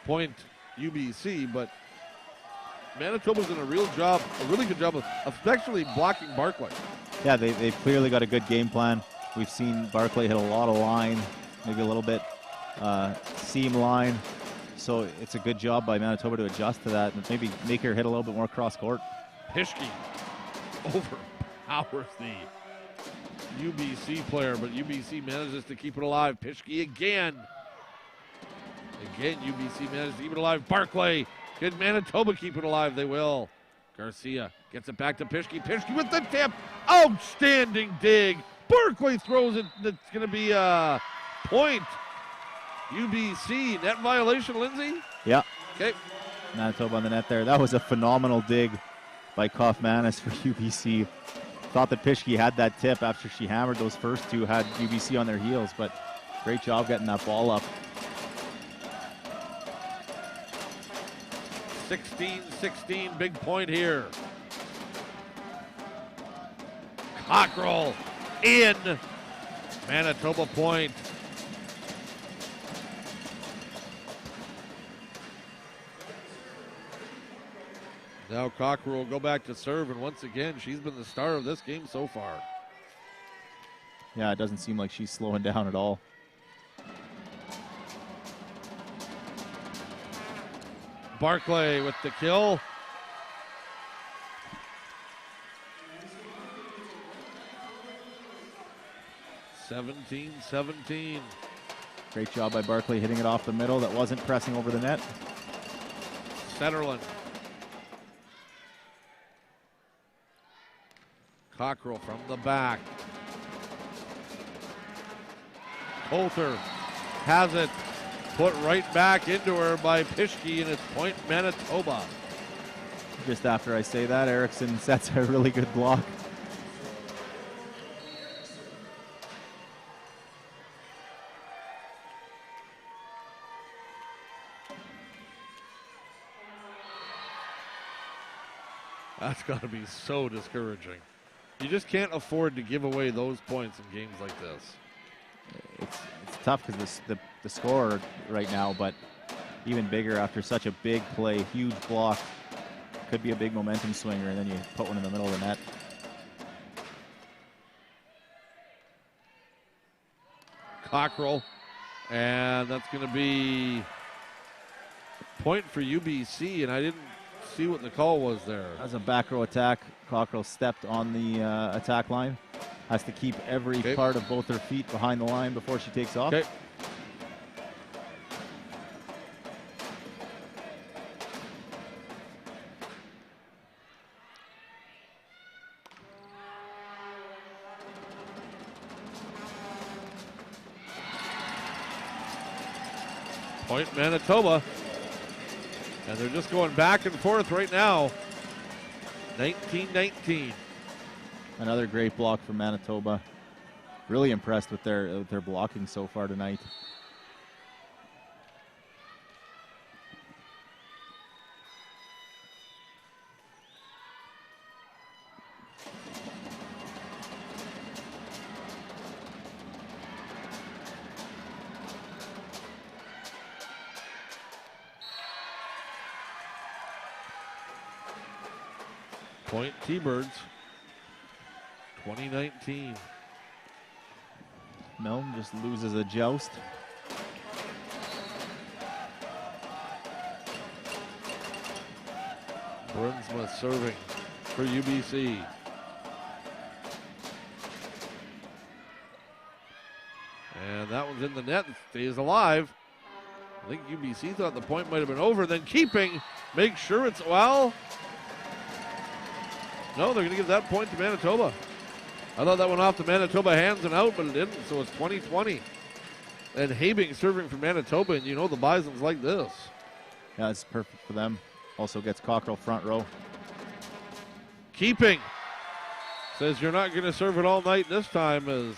point UBC, but Manitoba's done a really good job of especially blocking Barclay. Yeah, they've clearly got a good game plan. We've seen Barclay hit a lot of line, maybe a little bit seam line. So it's a good job by Manitoba to adjust to that and maybe make her hit a little bit more cross court. Pischke overpowers the UBC player, but UBC manages to keep it alive. Pischke again. Again, UBC manages to keep it alive. Barclay, can Manitoba keep it alive? They will. Garcia gets it back to Pischke. Pischke with the tip. Outstanding dig. Barclay throws it. It's going to be a point. UBC. Net violation, Lindsay? Yeah. Okay. Manitoba on the net there. That was a phenomenal dig by Kaufmanis for UBC. Thought that Pischke had that tip after she hammered those first two, had UBC on their heels, but great job getting that ball up. 16-16, big point here. Cockrell in. Manitoba point. Now Cockrell will go back to serve, and once again, she's been the star of this game so far. Yeah, it doesn't seem like she's slowing down at all. Barclay with the kill. (17-17). Great job by Barclay hitting it off the middle. That wasn't pressing over the net. Setterlund. Cockrell from the back. Coulter has it put right back into her by Pischke, and it's point Manitoba. Just after I say that, Erickson sets a really good block. That's got to be so discouraging. You just can't afford to give away those points in games like this. It's tough because the score right now, but even bigger after such a big play, huge block. Could be a big momentum swinger, and then you put one in the middle of the net. Cockrell. And that's going to be point for UBC, and I didn't see what the call was there. As a back row attack, Cockrell stepped on the attack line. Has to keep every part of both her feet behind the line before she takes off. Okay. Point Manitoba. And they're just going back and forth right now. 19-19. Another great block from Manitoba. Really impressed with their blocking so far tonight. Point T-Birds, 2019. Milne just loses a joust. Brunsma serving for UBC. And that one's in the net and stays alive. I think UBC thought the point might have been over. Then Keeping makes sure it's, well, no, they're going to give that point to Manitoba. I thought that went off the Manitoba hands and out, but it didn't, so it's 20-20. And Habing serving for Manitoba, and you know the Bisons like this. Yeah, it's perfect for them. Also gets Cockrell front row. Keeping says you're not going to serve it all night this time, as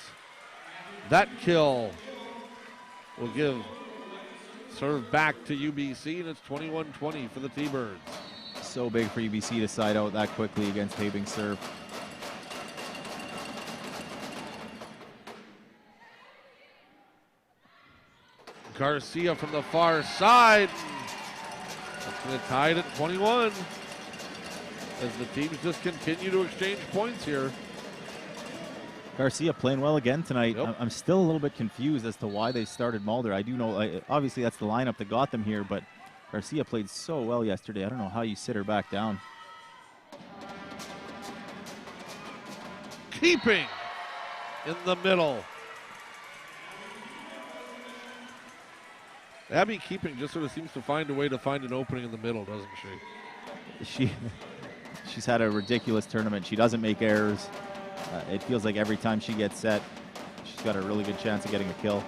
that kill will give serve back to UBC, and it's 21-20 for the T-Birds. So big for UBC to side out that quickly against Habing's serve. Garcia from the far side. That's going to tie it at 21 as the teams just continue to exchange points here. Garcia playing well again tonight. Yep. I'm still a little bit confused as to why they started Mulder. I do know, obviously that's the lineup that got them here, but Garcia played so well yesterday. I don't know how you sit her back down. Keeping in the middle. Abby Keeping just sort of seems to find a way to find an opening in the middle, doesn't she? She's had a ridiculous tournament. She doesn't make errors. It feels like every time she gets set, she's got a really good chance of getting a kill.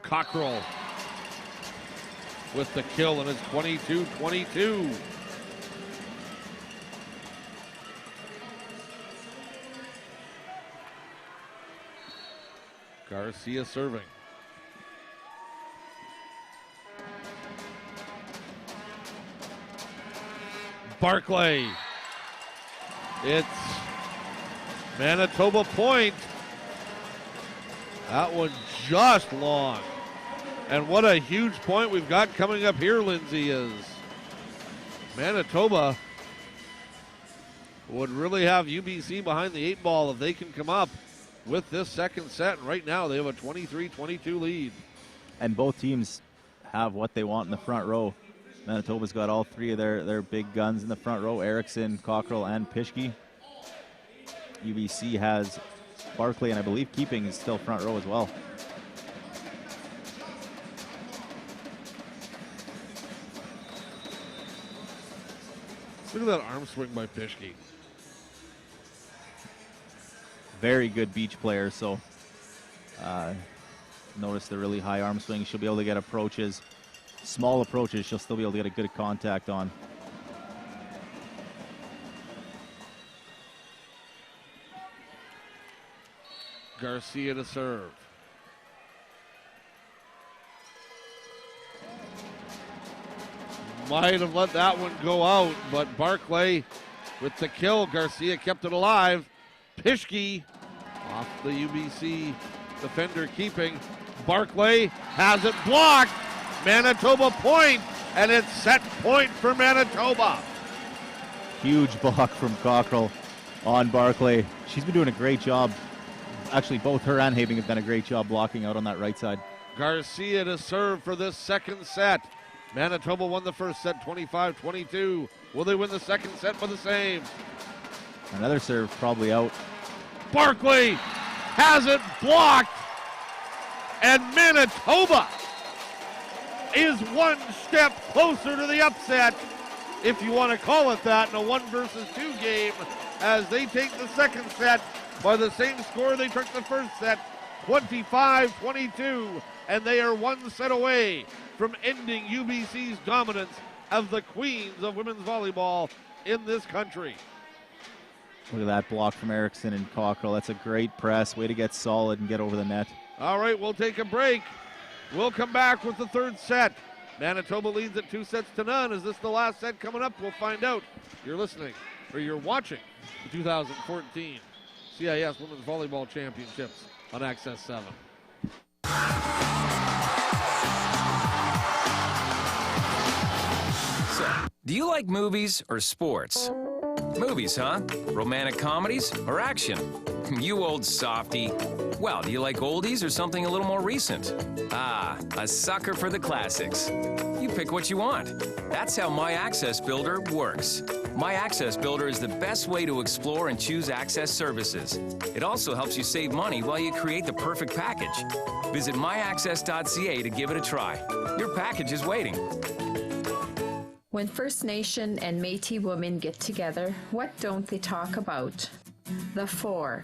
Cockrell with the kill, and it's 22-22. Garcia serving. Barclay. It's Manitoba point. That one just long. And what a huge point we've got coming up here, Lindsay, is Manitoba would really have UBC behind the 8 ball if they can come up with this second set. And right now they have a 23-22 lead. And both teams have what they want in the front row. Manitoba's got all three of their big guns in the front row, Erickson, Cockrell, and Pischke. UBC has Barclay, and I believe Keeping is still front row as well. Look at that arm swing by Pischke. Very good beach player, so notice the really high arm swing. She'll be able to get approaches, small approaches, she'll still be able to get a good contact on. Garcia to serve. Might have let that one go out, but Barclay with the kill. Garcia kept it alive. Pischke off the UBC defender Keeping. Barclay has it blocked. Manitoba point, and it's set point for Manitoba. Huge block from Cockrell. on Barclay. She's been doing a great job. Actually, both her and Having have done a great job blocking out on that right side. Garcia to serve for this second set. Manitoba won the first set 25-22. Will they win the second set with the same? Another serve probably out. Barclay has it blocked. And Manitoba is one step closer to the upset, if you want to call it that, in a 1-versus-2 game, as they take the second set by the same score they took the first set, 25-22, and they are one set away from ending UBC's dominance of the queens of women's volleyball in this country. Look at that block from Erickson and Cockrell. That's a great press. Way to get solid and get over the net. All right, we'll take a break. We'll come back with the third set. Manitoba leads at 2-0. Is this the last set coming up? We'll find out. You're listening, or you're watching the 2014 CIS Women's Volleyball Championships on Access 7. So, do you like movies or sports? Movies, huh? Romantic comedies or action? You old softy. Well, do you like oldies or something a little more recent? Ah, a sucker for the classics. You pick what you want. That's how My Access Builder works. My Access Builder is the best way to explore and choose access services. It also helps you save money while you create the perfect package. Visit myaccess.ca to give it a try. Your package is waiting. When First Nation and Métis women get together, what don't they talk about? The Four.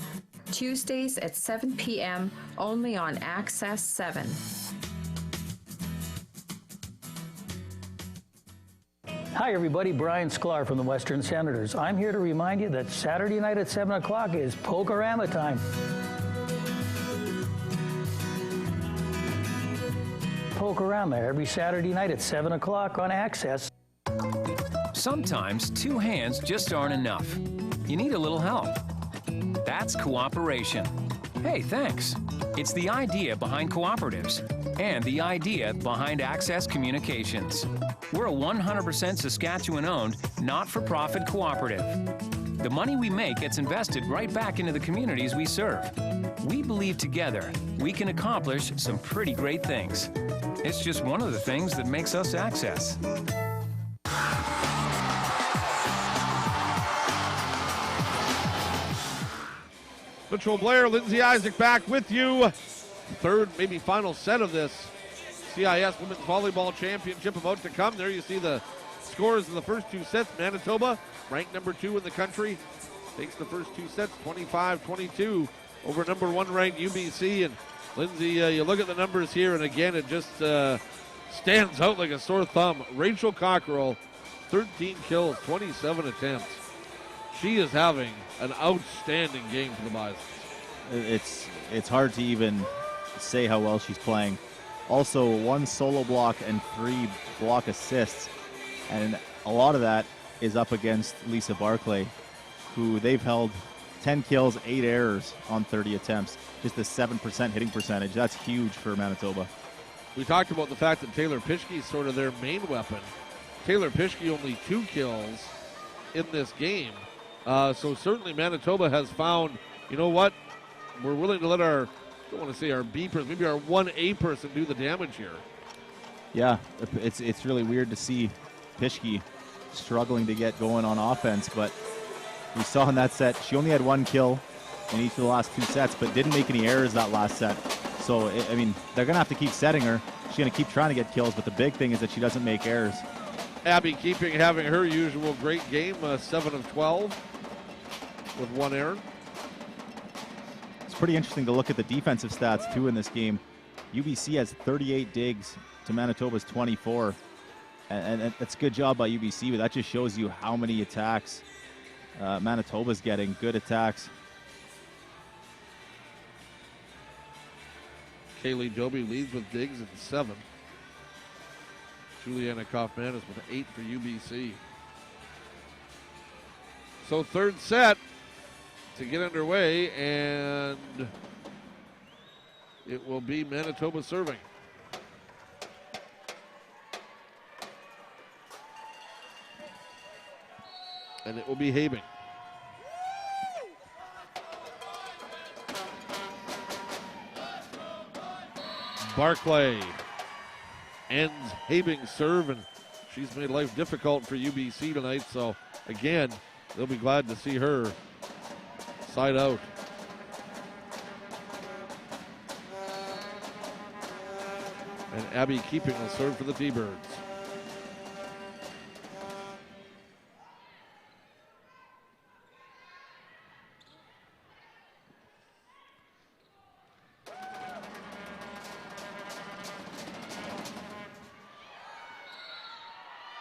Tuesdays at 7 p.m. only on Access 7. Hi everybody, Brian Sklar from the Western Senators. I'm here to remind you that Saturday night at 7 o'clock is Pokerama time. Pokerama every Saturday night at 7 o'clock on Access. Sometimes two hands just aren't enough. You need a little help. That's cooperation. Hey, thanks. It's the idea behind cooperatives and the idea behind Access Communications. We're a 100% Saskatchewan-owned, not-for-profit cooperative. The money we make gets invested right back into the communities we serve. We believe together we can accomplish some pretty great things. It's just one of the things that makes us Access. Mitchell Blair, Lindsay Isaac back with you. Third, maybe final set of this CIS Women's Volleyball Championship about to come. There you see the scores of the first two sets. Manitoba, ranked number 2 in the country, takes the first two sets, 25-22 over number 1 ranked UBC. And Lindsay, you look at the numbers here, and again, it just stands out like a sore thumb. Rachel Cockrell, 13 kills, 27 attempts. She is having an outstanding game for the Bisons. It's hard to even say how well she's playing. Also, 1 solo block and 3 block assists, and a lot of that is up against Lisa Barclay, who they've held 10 kills, 8 errors on 30 attempts. Just a 7% hitting percentage. That's huge for Manitoba. We talked about the fact that Taylor Pischke is sort of their main weapon. Taylor Pischke only 2 kills in this game. So certainly Manitoba has found, you know what, we're willing to let our, I don't want to say our B person, maybe our 1A person do the damage here. Yeah, it's really weird to see Pischke struggling to get going on offense, but we saw in that set, she only had 1 kill in each of the last 2 sets, but didn't make any errors that last set. So, I mean, they're going to have to keep setting her. She's going to keep trying to get kills, but the big thing is that she doesn't make errors. Abby Keeping having her usual great game, 7 of 12 with 1 error. It's pretty interesting to look at the defensive stats, too, in this game. UBC has 38 digs to Manitoba's 24. And that's a good job by UBC, but that just shows you how many attacks Manitoba's getting. Good attacks. Kaylee Doby leads with digs at 7. Juliana Kaufmanis with 8 for UBC. So third set to get underway, and it will be Manitoba serving. And it will be Habing. Barclay ends Habing's serve, and she's made life difficult for UBC tonight. So, again, they'll be glad to see her side out. And Abby Keeping will serve for the T-Birds.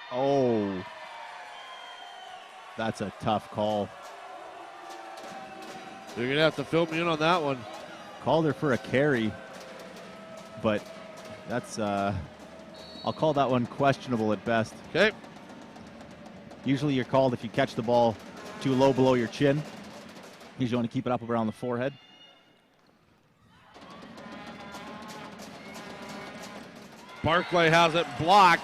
Oh, that's a tough call. You're going to have to fill me in on that one. Called her for a carry, but that's, I'll call that one questionable at best. Okay. Usually you're called if you catch the ball too low below your chin. Usually want to keep it up around the forehead. Barclay has it blocked.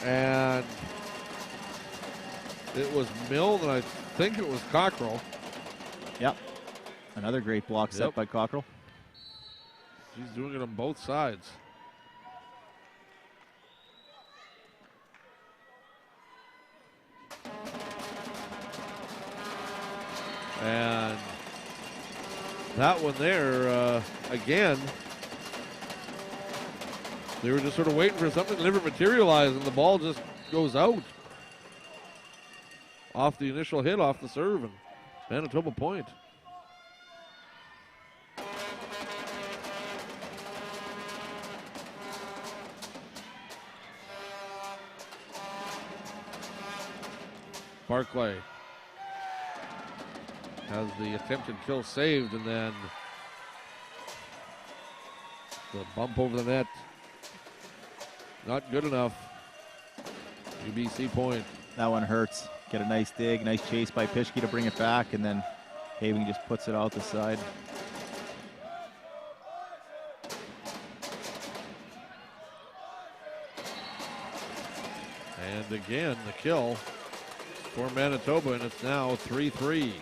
And it was Mill, and I think it was Cockrell. Yep. Another great block set by Cockrell. She's doing it on both sides. And that one there, again, they were just sort of waiting for something to never materialize, and the ball just goes out off the initial hit, off the serve, and Manitoba point. Barclay has the attempted kill saved, and then the bump over the net. Not good enough. UBC point. That one hurts. Get a nice dig, nice chase by Pischke to bring it back, and then Having just puts it out the side. And again, the kill for Manitoba, and it's now 3-3. You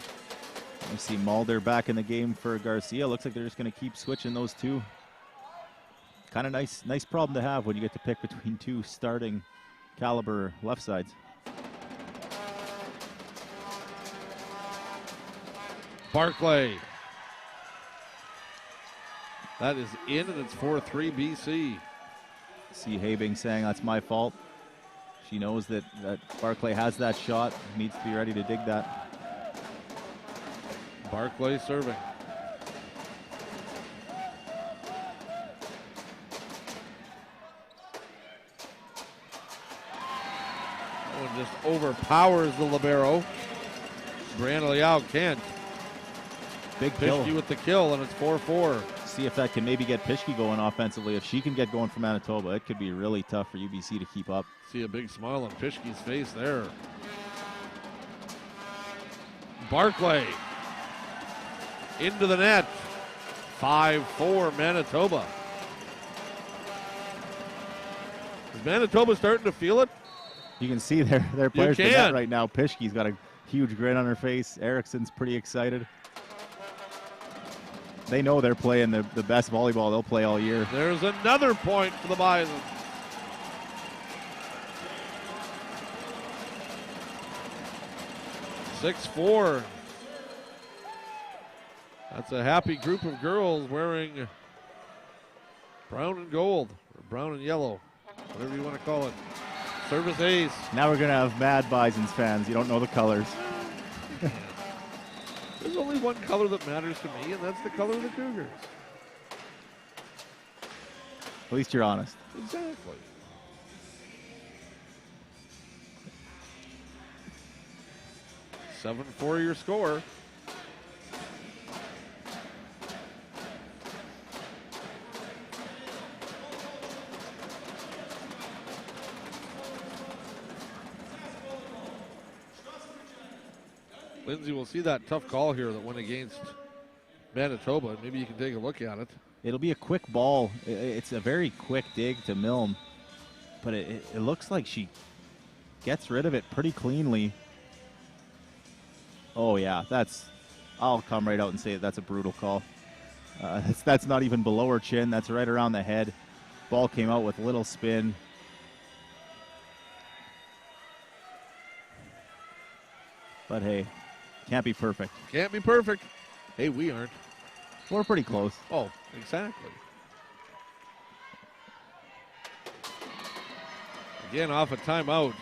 see Mulder back in the game for Garcia. Looks like they're just going to keep switching those two. Kind of nice problem to have when you get to pick between two starting caliber left sides. Barclay. That is in, and it's 4-3 BC. See Having saying that's my fault. She knows that Barclay has that shot, needs to be ready to dig that. Barclay serving. That one just overpowers the libero. Brianna Liao can't. Big kill. Pischke with the kill, and it's 4-4. See if that can maybe get Pischke going offensively. If she can get going for Manitoba, it could be really tough for UBC to keep up. See a big smile on Pischke's face there. Barclay into the net. 5-4 Manitoba. Is Manitoba starting to feel it? You can see their players in the net right now. Pischke's got a huge grin on her face. Ericsson's pretty excited. They know they're playing the best volleyball they'll play all year. There's another point for the Bison. (6-4). That's a happy group of girls wearing brown and gold, or brown and yellow, whatever you want to call it. Service ace. Now we're going to have mad Bisons fans. You don't know the colors. There's only one color that matters to me, and that's the color of the Cougars. At least you're honest. Exactly. (7-4) your score. Lindsay will see that tough call here that went against Manitoba. Maybe you can take a look at it. It'll be a quick ball. It's a very quick dig to Milne, but it looks like she gets rid of it pretty cleanly. Oh, yeah, I'll come right out and say that's a brutal call. That's not even below her chin. That's right around the head. Ball came out with little spin. But hey, can't be perfect. Can't be perfect. Hey, we aren't. We're pretty close. Oh, exactly. Again, off a timeout.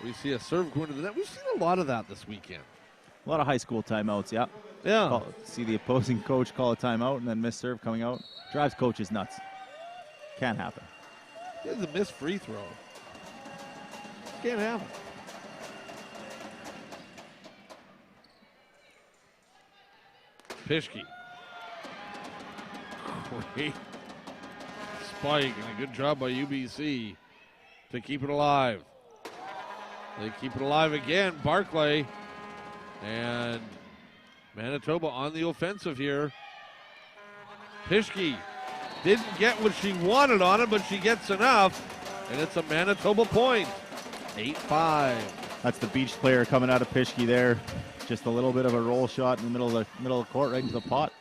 We see a serve going to the net. We've seen a lot of that this weekend. A lot of high school timeouts, yeah. Yeah. See the opposing coach call a timeout and then miss serve coming out. Drives coaches nuts. Can't happen. It's a missed free throw. Can't happen. Pischke. Great spike and a good job by UBC to keep it alive. They keep it alive again. Barclay and Manitoba on the offensive here. Pischke didn't get what she wanted on it, but she gets enough, and it's a Manitoba point. 8-5. That's the beach player coming out of Pischke there. Just a little bit of a roll shot in the middle of the court, right into the pot.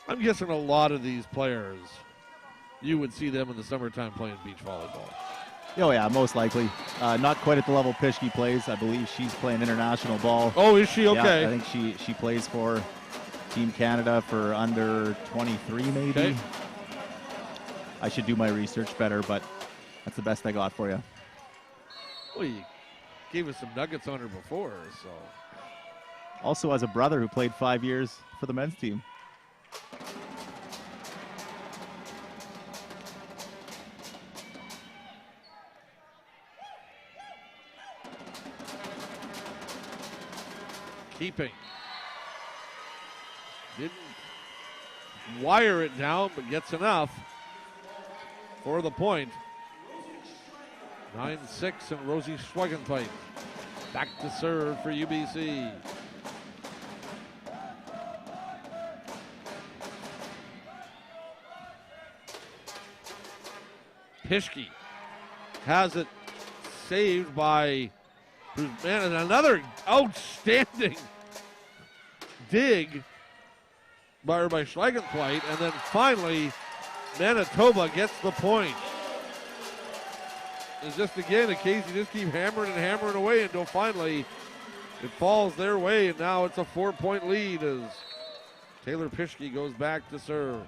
I'm guessing a lot of these players, you would see them in the summertime playing beach volleyball. Oh yeah, most likely. Not quite at the level Pischke plays. I believe she's playing international ball. Oh, is she? Okay. Yeah, I think she plays for Team Canada for under 23 maybe. Okay. I should do my research better, but that's the best I got for you. Well, you gave us some nuggets on her before, so. Also has a brother who played 5 years for the men's team. Keeping. Didn't wire it down, but gets enough for the point. 9-6 and Rosie Schwegenpike back to serve for UBC. Pischke has it saved by man, and another outstanding dig by Schlegenplate, and then finally Manitoba gets the point. It's just again a case you just keep hammering and hammering away until finally it falls their way, and now it's a 4-point lead as Taylor Pischke goes back to serve.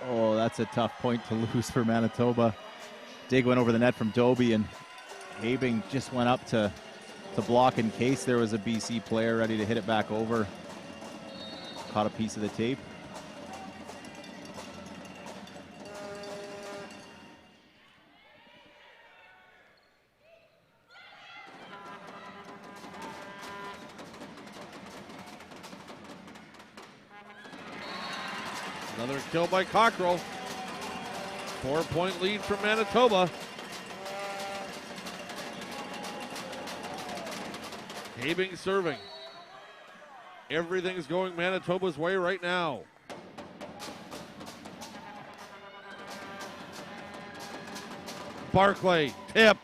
Oh, that's a tough point to lose for Manitoba. Dig went over the net from Doby, and Habing just went up to block in case there was a BC player ready to hit it back over. Caught a piece of the tape. Another kill by Cockrell. 4-point lead for Manitoba. Habing serving. Everything's going Manitoba's way right now. Barclay, tip.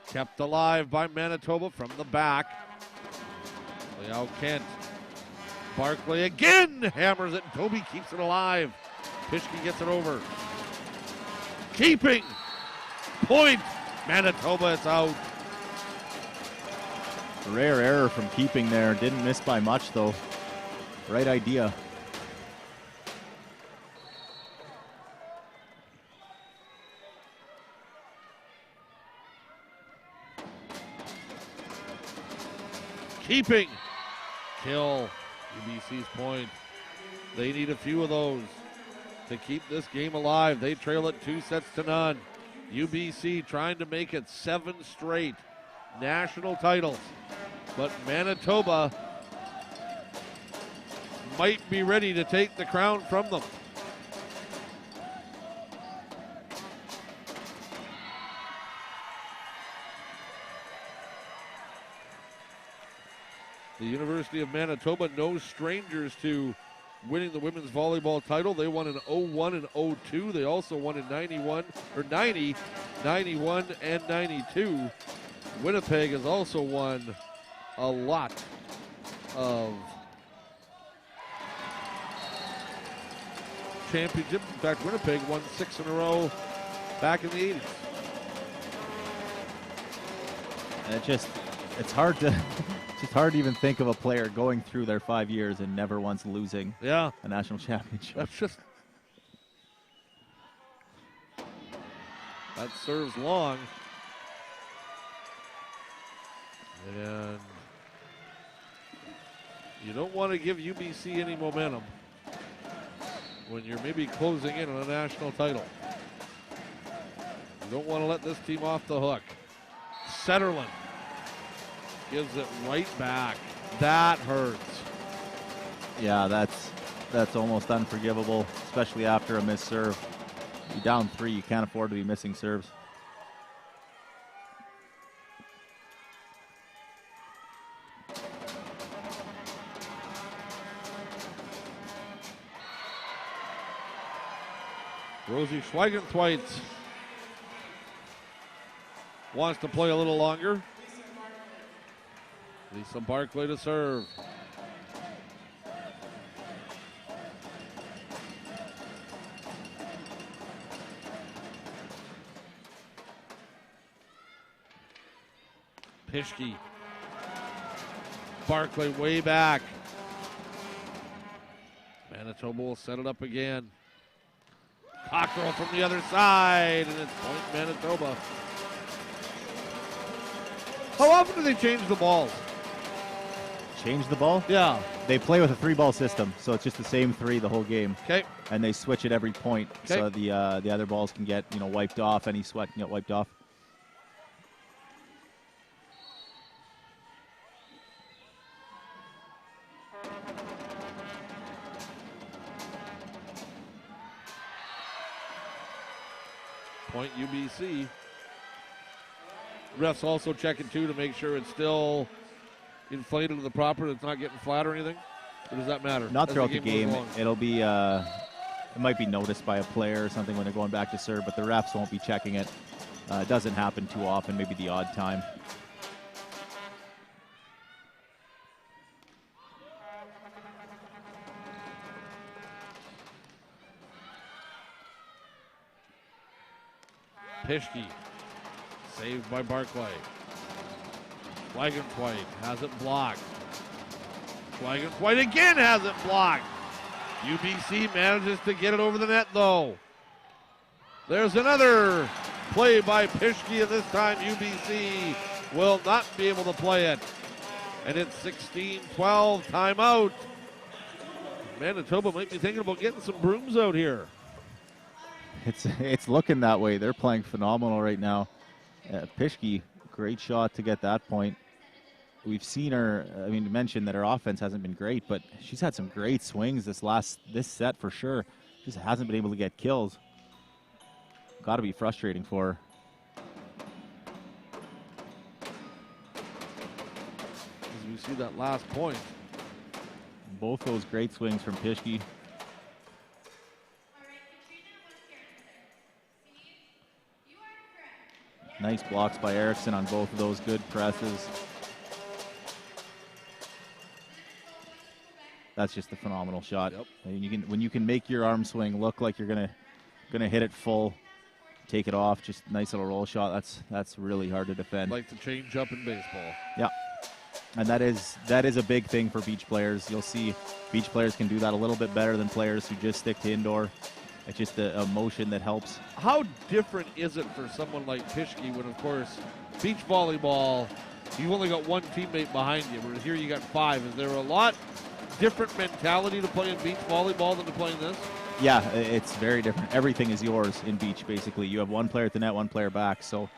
Kept alive by Manitoba from the back. Liao Kent. Barclay again hammers it. Toby keeps it alive. Pischke gets it over. Keeping. Point. Manitoba, it's out. Rare error from Keeping there. Didn't miss by much, though. Right idea. Keeping. Kill. UBC's point. They need a few of those to keep this game alive. They trail it 2-0. UBC trying to make it 7 straight national titles. But Manitoba might be ready to take the crown from them. The University of Manitoba, no strangers to winning the women's volleyball title. They won in 01 and 02. They also won in 90, 91, and 92. Winnipeg has also won a lot of championships. In fact, Winnipeg won 6 in a row back in the 80s. And it's hard to it's just hard to even think of a player going through their 5 years and never once losing a national championship. That's just, that serves long. And you don't want to give UBC any momentum when you're maybe closing in on a national title. You don't want to let this team off the hook. Setterlund gives it right back. That hurts. Yeah, that's almost unforgivable, especially after a missed serve. You're down 3, you can't afford to be missing serves. Rosie Schweigenthwait wants to play a little longer. Lisa Barclay to serve. Pischke. Barclay way back. Manitoba will set it up again. Cockrell from the other side, and it's point Manitoba. How often do they change the balls? Change the ball? Yeah. They play with a 3-ball system, so it's just the same 3 the whole game. Okay. And they switch at every point, so the other balls can get wiped off. Any sweat can get wiped off. Point UBC. Refs also checking too to make sure it's still inflated to the proper, it's not getting flat or anything. Or does that matter? Not as throughout the game. It'll be it might be noticed by a player or something when they're going back to serve, but the refs won't be checking it. It doesn't happen too often, maybe the odd time. Pischke, saved by Barclay. Schweigenthwait has it blocked. Schweigenthwait again has it blocked. UBC manages to get it over the net though. There's another play by Pischke, and this time UBC will not be able to play it. And it's 16-12, timeout. Manitoba might be thinking about getting some brooms out here. It's looking that way. They're playing phenomenal right now. Pischke, great shot to get that point. We've seen her, mention that her offense hasn't been great, but she's had some great swings this set for sure. Just hasn't been able to get kills. Got to be frustrating for her. As we see that last point. Both those great swings from Pischke. Nice blocks by Erickson on both of those, good presses. That's just a phenomenal shot. Yep. And when you can make your arm swing look like you're gonna hit it full, take it off, just nice little roll shot. That's really hard to defend. Like the change up in baseball. Yeah. And that is a big thing for beach players. You'll see beach players can do that a little bit better than players who just stick to indoor. It's just a motion that helps. How different is it for someone like Pischke when, of course, beach volleyball, you've only got one teammate behind you, whereas here you got 5. Is there a lot different mentality to playing beach volleyball than to playing this? Yeah, it's very different. Everything is yours in beach, basically. You have one player at the net, one player back, so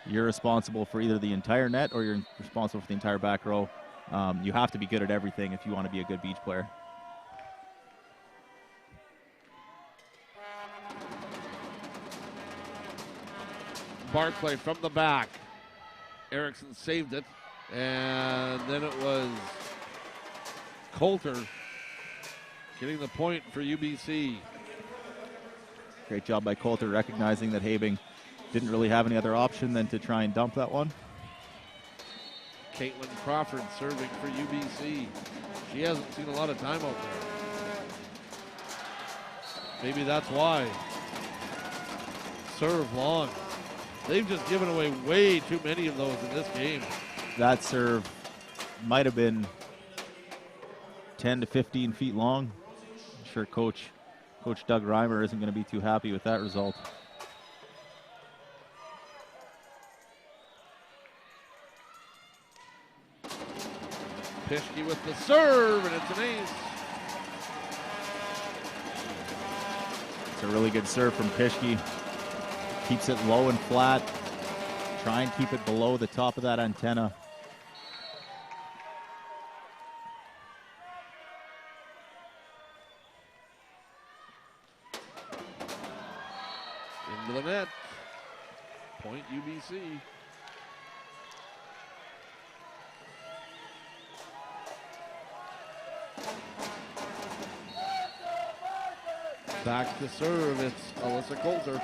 you're responsible for either the entire net or you're responsible for the entire back row. You have to be good at everything if you want to be a good beach player. Barclay from the back. Erickson saved it. And then it was Coulter getting the point for UBC. Great job by Coulter recognizing that Habing didn't really have any other option than to try and dump that one. Caitlin Crawford serving for UBC. She hasn't seen a lot of time out there. Maybe that's why. Serve long. They've just given away way too many of those in this game. That serve might have been 10 to 15 feet long. I'm sure Coach Doug Reimer isn't going to be too happy with that result. Pischke with the serve, and it's an ace. It's a really good serve from Pischke. Keeps it low and flat. Try and keep it below the top of that antenna. Into the net. Point UBC. Back to serve, it's Alyssa Coulter.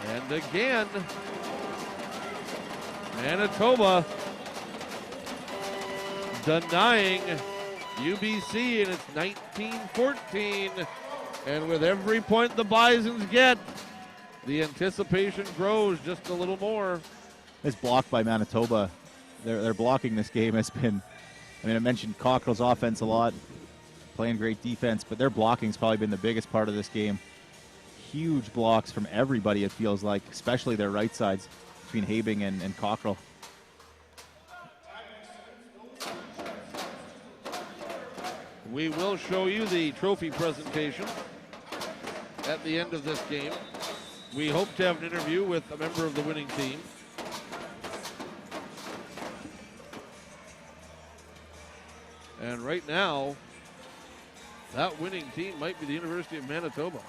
And again, Manitoba denying UBC, and it's 19-14. And with every point the Bisons get, the anticipation grows just a little more. This block by Manitoba, their blocking this game has been, I mean, I mentioned Cockrell's offense a lot, playing great defense, but their blocking's probably been the biggest part of this game. Huge blocks from everybody, it feels like, especially their right sides between Habing and Cockrell. We will show you the trophy presentation at the end of this game. We hope to have an interview with a member of the winning team. And right now, that winning team might be the University of Manitoba,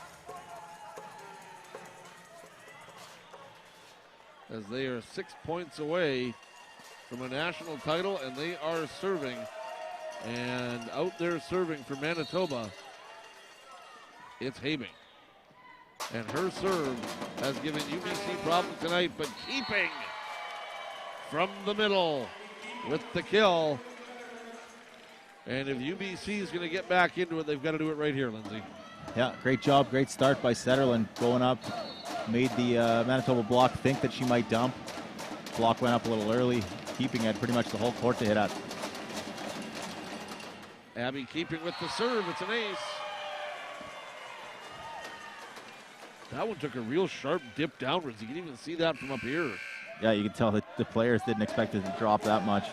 as they are 6 points away from a national title, and they are serving. And out there serving for Manitoba, it's Habing. And her serve has given UBC problems tonight, but Keeping from the middle with the kill. And if UBC is going to get back into it, they've got to do it right here, Lindsay. Yeah, great job, great start by Setterlund going up. Made the Manitoba block think that she might dump. Block went up a little early. Keeping had pretty much the whole court to hit at. Abby Keeping with the serve, it's an ace. That one took a real sharp dip downwards. You can even see that from up here. Yeah, you can tell that the players didn't expect it to drop that much.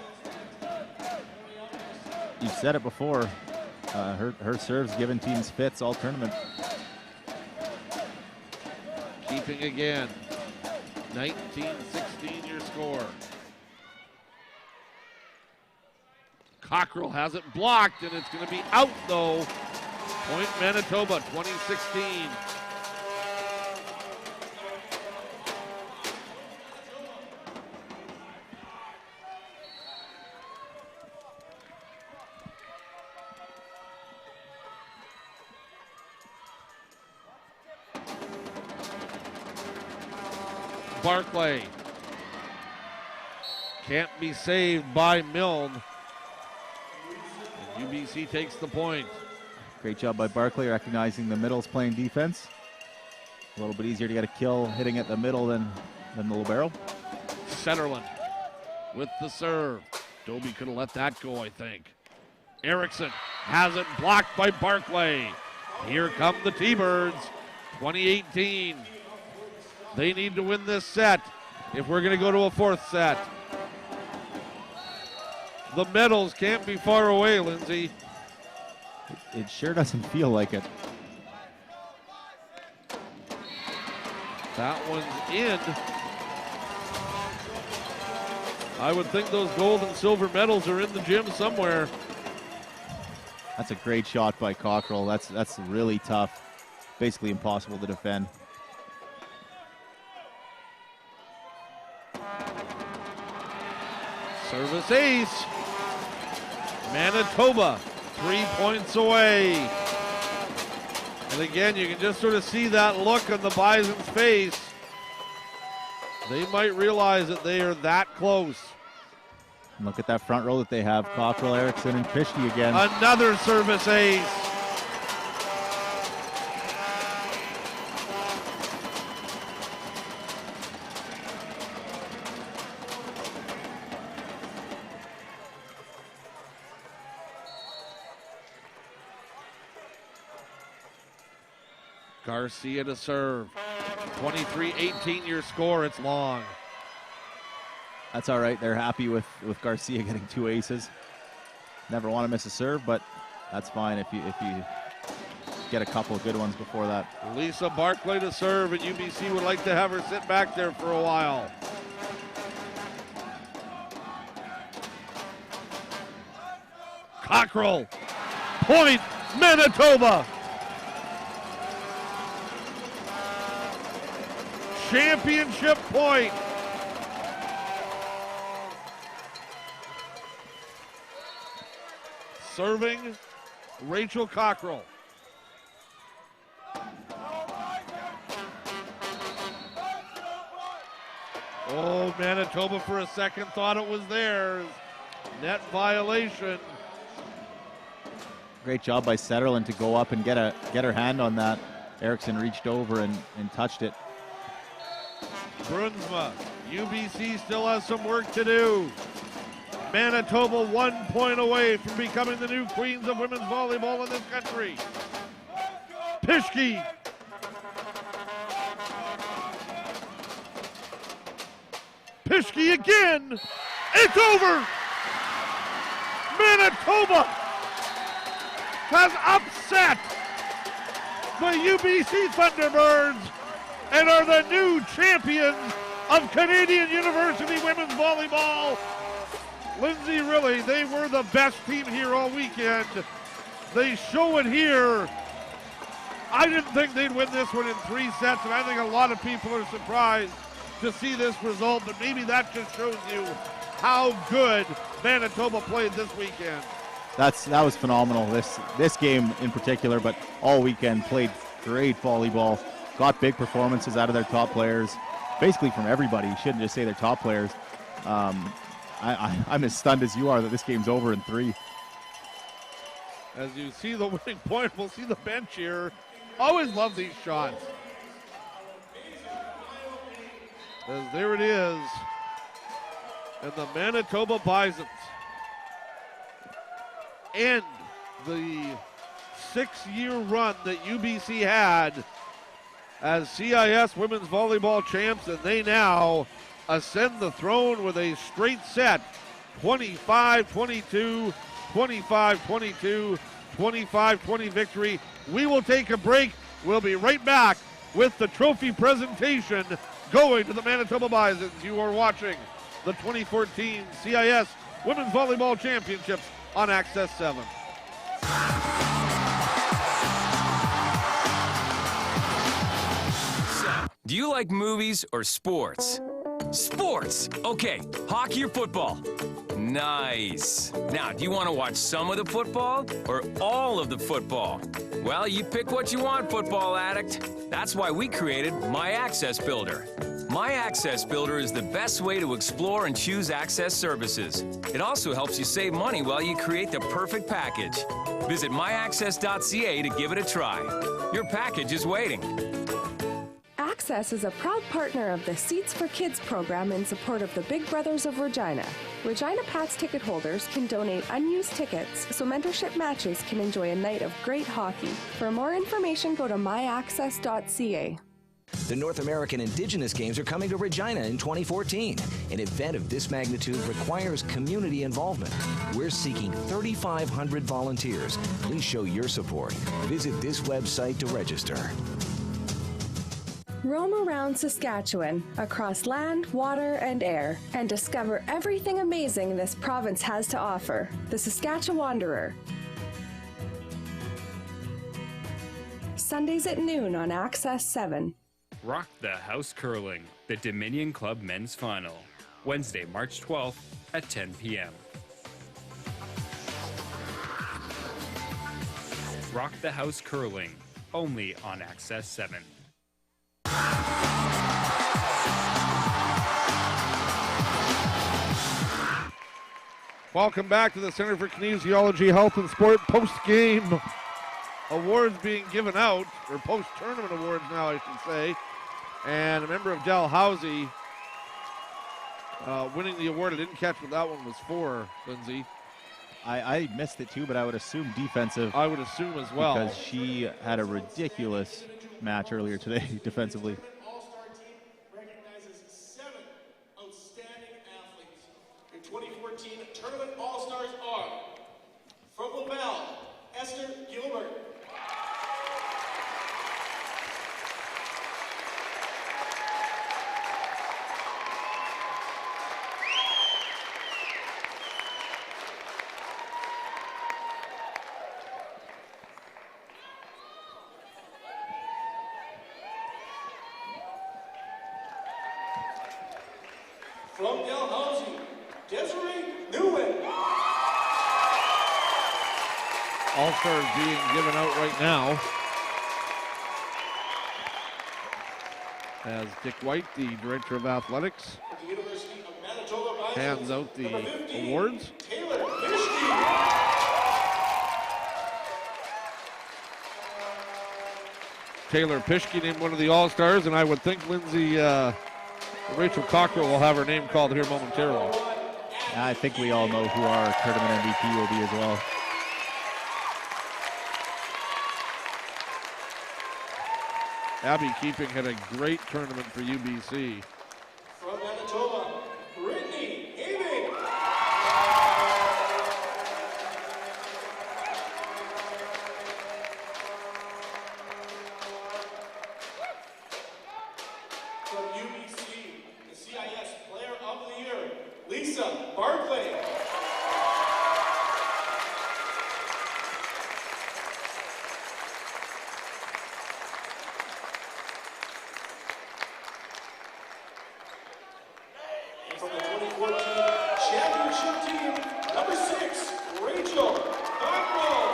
You've said it before, her serve's given teams fits all tournament. Keeping again, 19-16 your score. Cockrell has it blocked, and it's going to be out, though. Point Manitoba, 2016. Barclay can't be saved by Milne. And UBC takes the point. Great job by Barclay recognizing the middle's playing defense. A little bit easier to get a kill hitting at the middle than the libero. Setterlund with the serve. Dobie could have let that go, I think. Erickson has it blocked by Barclay. Here come the T-Birds, 2018. They need to win this set if we're going to go to a fourth set. The medals can't be far away, Lindsay. It sure doesn't feel like it. That one's in. I would think those gold and silver medals are in the gym somewhere. That's a great shot by Cockrell. That's really tough. Basically impossible to defend. Service ace. Manitoba 3 points away. And again, you can just sort of see that look on the Bison's face. They might realize that they are that close. Look at that front row that they have. Cockrell, Erickson, and Pischke again. Another service ace. Garcia to serve. 23-18 your score. It's long. That's all right. They're happy with Garcia getting 2 aces. Never want to miss a serve, but that's fine if you get a couple of good ones before that. Lisa Barclay to serve, and UBC would like to have her sit back there for a while. Cockrell. Point, Manitoba. Championship point. Serving Rachel Cockrell. Oh, Manitoba for a second thought it was theirs. Net violation. Great job by Setterlund to go up and get her hand on that. Erickson reached over and touched it. Brunsma, UBC still has some work to do. Manitoba 1 point away from becoming the new queens of women's volleyball in this country. Pischke. Pischke again. It's over. Manitoba has upset the UBC Thunderbirds and are the new champions of Canadian University women's volleyball. Lindsay, really, they were the best team here all weekend. They show it here. I didn't think they'd win this one in 3 sets, and I think a lot of people are surprised to see this result, but maybe that just shows you how good Manitoba played this weekend. That was phenomenal. This game in particular, but all weekend played great volleyball. Got big performances out of their top players, basically from everybody. You shouldn't just say their top players. I'm as stunned as you are that this game's over in 3. As you see the winning point, we'll see the bench here. Always love these shots. As there it is. And the Manitoba Bisons end the 6-year run that UBC had as CIS women's volleyball champs, and they now ascend the throne with a straight set 25-22, 25-22, 25-20 victory. We will take a break. We'll be right back with the trophy presentation going to the Manitoba Bisons. You are watching the 2014 CIS Women's Volleyball Championships on Access 7. Do you like movies or sports? Sports! Okay, hockey or football? Nice. Now, do you want to watch some of the football or all of the football? Well, you pick what you want, football addict. That's why we created My Access Builder. My Access Builder is the best way to explore and choose access services. It also helps you save money while you create the perfect package. Visit myaccess.ca to give it a try. Your package is waiting. Access is a proud partner of the Seats for Kids program in support of the Big Brothers of Regina. Regina Pats ticket holders can donate unused tickets so mentorship matches can enjoy a night of great hockey. For more information, go to myaccess.ca. The North American Indigenous Games are coming to Regina in 2014. An event of this magnitude requires community involvement. We're seeking 3,500 volunteers. Please show your support. Visit this website to register. Roam around Saskatchewan, across land, water, and air, and discover everything amazing this province has to offer. The Saskatchewanderer. Sundays at noon on Access 7. Rock the House Curling, the Dominion Club Men's Final. Wednesday, March 12th at 10 p.m. Rock the House Curling, only on Access 7. Welcome back to the Center for Kinesiology, Health, and Sport post-game awards being given out, or post-tournament awards now, I should say. And a member of Dalhousie winning the award. I didn't catch what that one was for, Lindsay. I missed it too, but I would assume defensive. I would assume as well. Because she had a ridiculous match earlier today defensively. All-Star team recognizes 7 outstanding athletes. Your 2014 Tournament All-Stars are from LaBelle, Esther Gilbert. From Dalhousie, Desiree Nguyen. All-Stars being given out right now. As Dick White, the Director of Athletics, At the University of Manitoba, hands out the number 15, awards. Taylor Fishke. Taylor Pishke named one of the All-Stars, and I would think Lindsay, Rachel Cockrell will have her name called here momentarily. I think we all know who our tournament MVP will be as well. Abby Keeping had a great tournament for UBC. From Manitoba, Brittany Having. From UBC, the CIS Player of the Year, Lisa Barclay. And from the 2014 championship team, number 6, Rachel Cockrell.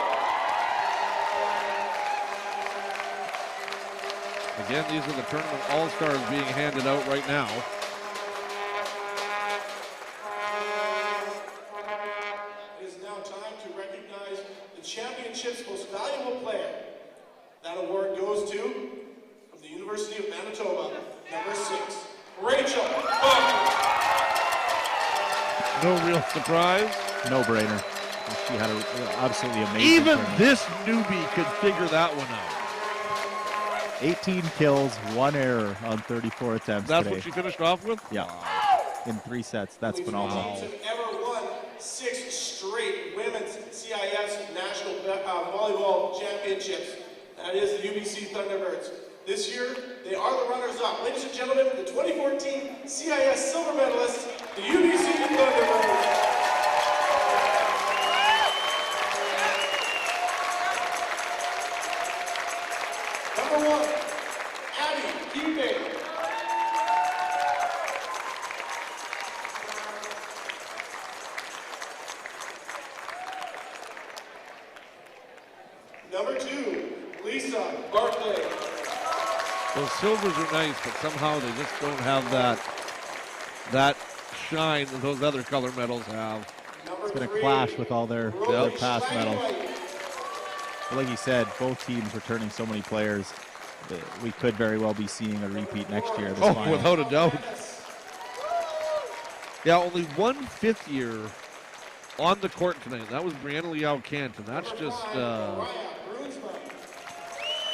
Again, these are the tournament All-Stars being handed out right now. It is now time to recognize the championship's most valuable player. That award goes to, from the University of Manitoba, number 6, Rachel Cockrell. No real surprise. No-brainer. She had an absolutely amazing Even tournament. this newbie could figure that one out. 18 kills, 1 error on 34 attempts That's today. what she finished off with? Yeah. In 3 sets. That's phenomenal. Teams have ever won 6 straight women's CIS National Volleyball Championships. That is the UBC Thunderbirds. This year, they are the runners-up. Ladies and gentlemen, the 2014 CIS silver medalists, the UBC Thunderbirds. Number 1, Abby Keeping. Number 2, Lisa Barclay. Those silvers are nice, but somehow they just don't have that shine that those other color medals have. Number It's been a 3, clash with all their past medals. Steinway. But like you said, both teams returning so many players. We could very well be seeing a repeat next year. This final. Without a doubt. Yeah, only 1 fifth-year on the court tonight. That was Brianna Liao Canton. That's just,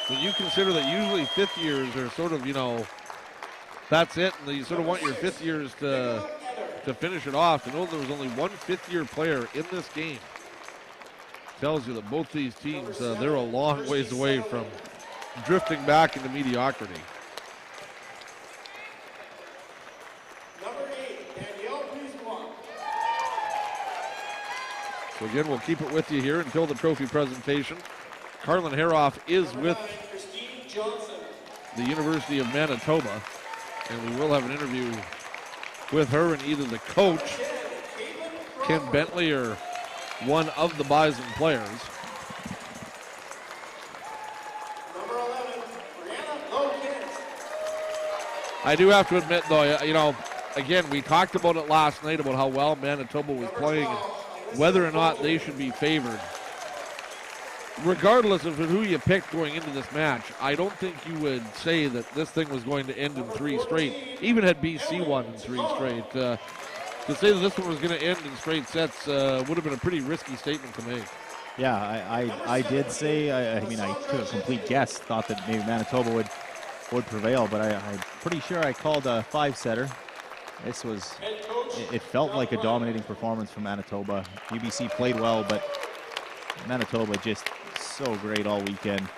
when you consider that usually fifth years are sort of, that's it, and you sort of want your fifth years to finish it off. To know there was only 1 fifth-year player in this game tells you that both these teams, they're a long ways away from drifting back into mediocrity. Number 8, Danielle Brisebois. So again, we'll keep it with you here until the trophy presentation. Carlin Haroff is with the University of Manitoba, and we will have an interview with her and either the coach, Ken Bentley, or one of the Bison players. I do have to admit, though, you know, again, we talked about it last night about how well Manitoba was playing and whether or not they should be favored. Regardless of who you picked going into this match, I don't think you would say that this thing was going to end in 3 straight, even had BC won in 3 straight. To say that this one was going to end in straight sets would have been a pretty risky statement to make. Yeah, I did say, I mean, I took a complete guess, thought that maybe Manitoba would prevail, but I'm pretty sure I called a 5-setter. This was, it felt like a dominating performance from Manitoba. UBC played well, but Manitoba just so great all weekend.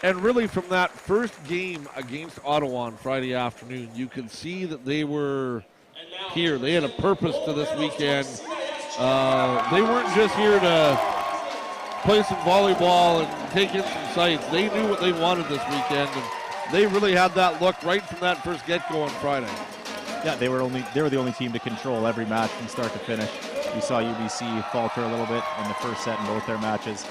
And really from that first game against Ottawa on Friday afternoon, you could see that they were here. They had a purpose to this weekend. They weren't just here to play some volleyball and take in some sights. They knew what they wanted this weekend, and they really had that look right from that first get-go on Friday. Yeah, they were the only team to control every match from start to finish. We saw UBC falter a little bit in the first set in both their matches.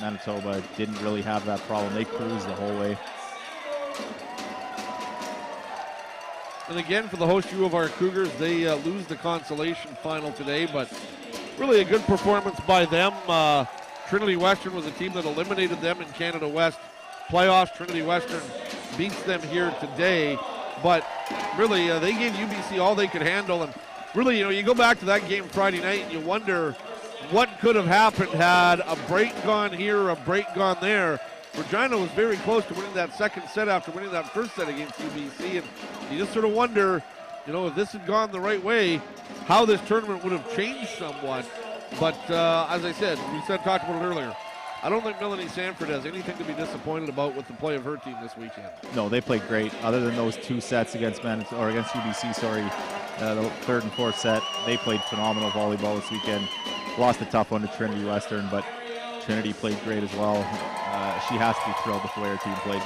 Manitoba didn't really have that problem. They cruised the whole way. And again, for the host U of our Cougars, they lose the consolation final today, but really a good performance by them. Trinity Western was a team that eliminated them in Canada West playoffs. Trinity Western beats them here today, but really they gave UBC all they could handle. And really, you know, you go back to that game Friday night and you wonder what could have happened had a break gone here, a break gone there. Regina was very close to winning that second set after winning that first set against UBC, and you just sort of wonder, you know, if this had gone the right way, how this tournament would have changed somewhat. But as I said, talked about it earlier, I don't think Melanie Sanford has anything to be disappointed about with the play of her team this weekend. No, they played great. Other than those 2 sets against UBC, the third and fourth set, they played phenomenal volleyball this weekend. Lost a tough one to Trinity Western, but Trinity played great as well. She has to be thrilled with the way her team played.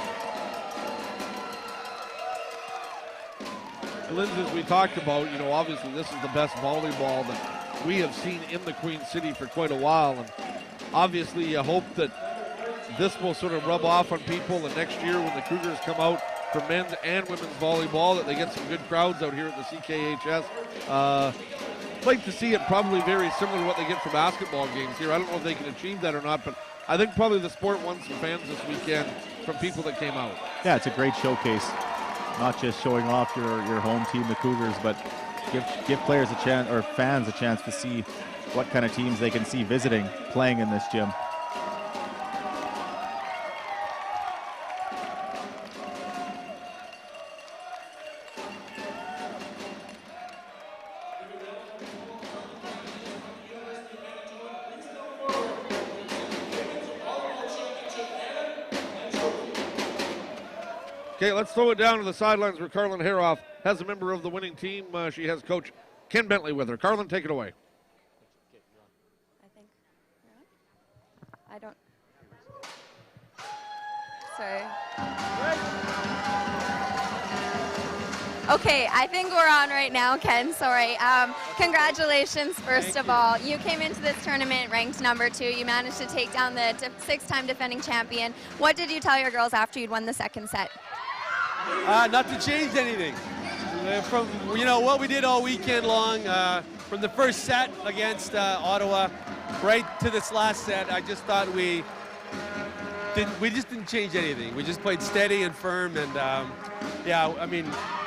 Lindsay, as we talked about, you know, obviously this is the best volleyball that we have seen in the Queen City for quite a while, and obviously you hope that this will sort of rub off on people, and next year when the Cougars come out for men's and women's volleyball, that they get some good crowds out here at the CKHS. I'd like to see it probably very similar to what they get for basketball games here. I don't know if they can achieve that or not, but I think probably the sport won some fans this weekend from people that came out. Yeah, it's a great showcase. Not just showing off your home team, the Cougars, but give players a chance, or fans a chance to see what kind of teams they can see visiting, playing in this gym. Okay, let's throw it down to the sidelines where Carlin Haroff has a member of the winning team. She has Coach Ken Bentley with her. Carlin, take it away. I don't. Sorry. Okay, I think we're on right now, Ken. Sorry. Congratulations, first of all. You came into this tournament ranked number 2. You managed to take down the 6-time defending champion. What did you tell your girls after you'd won the second set? Not to change anything. From what we did all weekend long, from the first set against Ottawa, right to this last set, I just thought we just didn't change anything. We just played steady and firm, and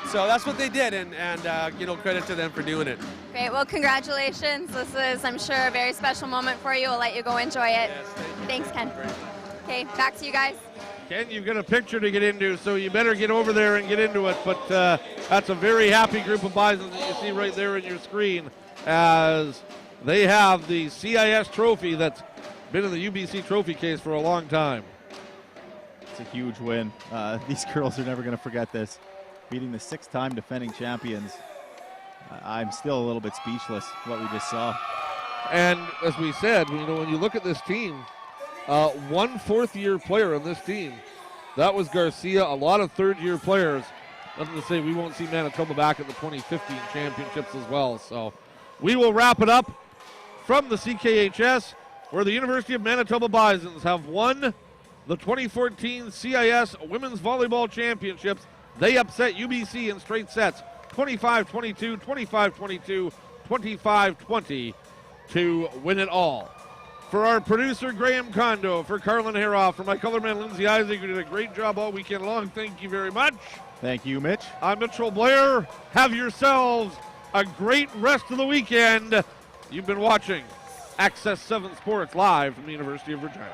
so that's what they did, and credit to them for doing it. Great. Well, congratulations. This is, I'm sure, a very special moment for you. We'll let you go enjoy it. Yes, thanks, Ken. Okay, back to you guys. Ken, you've got a picture to get into, so you better get over there and get into it. But that's a very happy group of Bisons that you see right there in your screen, as they have the CIS trophy that's been in the UBC trophy case for a long time. It's a huge win. These girls are never going to forget this. Beating the 6-time defending champions. I'm still a little bit speechless what we just saw. And as we said, when you look at this team, one fourth-year player on this team. That was Garcia. A lot of third-year players. Nothing to say we won't see Manitoba back at the 2015 championships as well. So we will wrap it up from the CKHS, where the University of Manitoba Bisons have won the 2014 CIS Women's Volleyball Championships. They upset UBC in straight sets, 25-22, 25-22, 25-20 to win it all. For our producer, Graham Kondo, for Carlin Haroff, for my colorman, Lindsay Isaac, who did a great job all weekend long, thank you very much. Thank you, Mitch. I'm Mitchell Blair. Have yourselves a great rest of the weekend. You've been watching Access 7 Sports live from the University of Regina.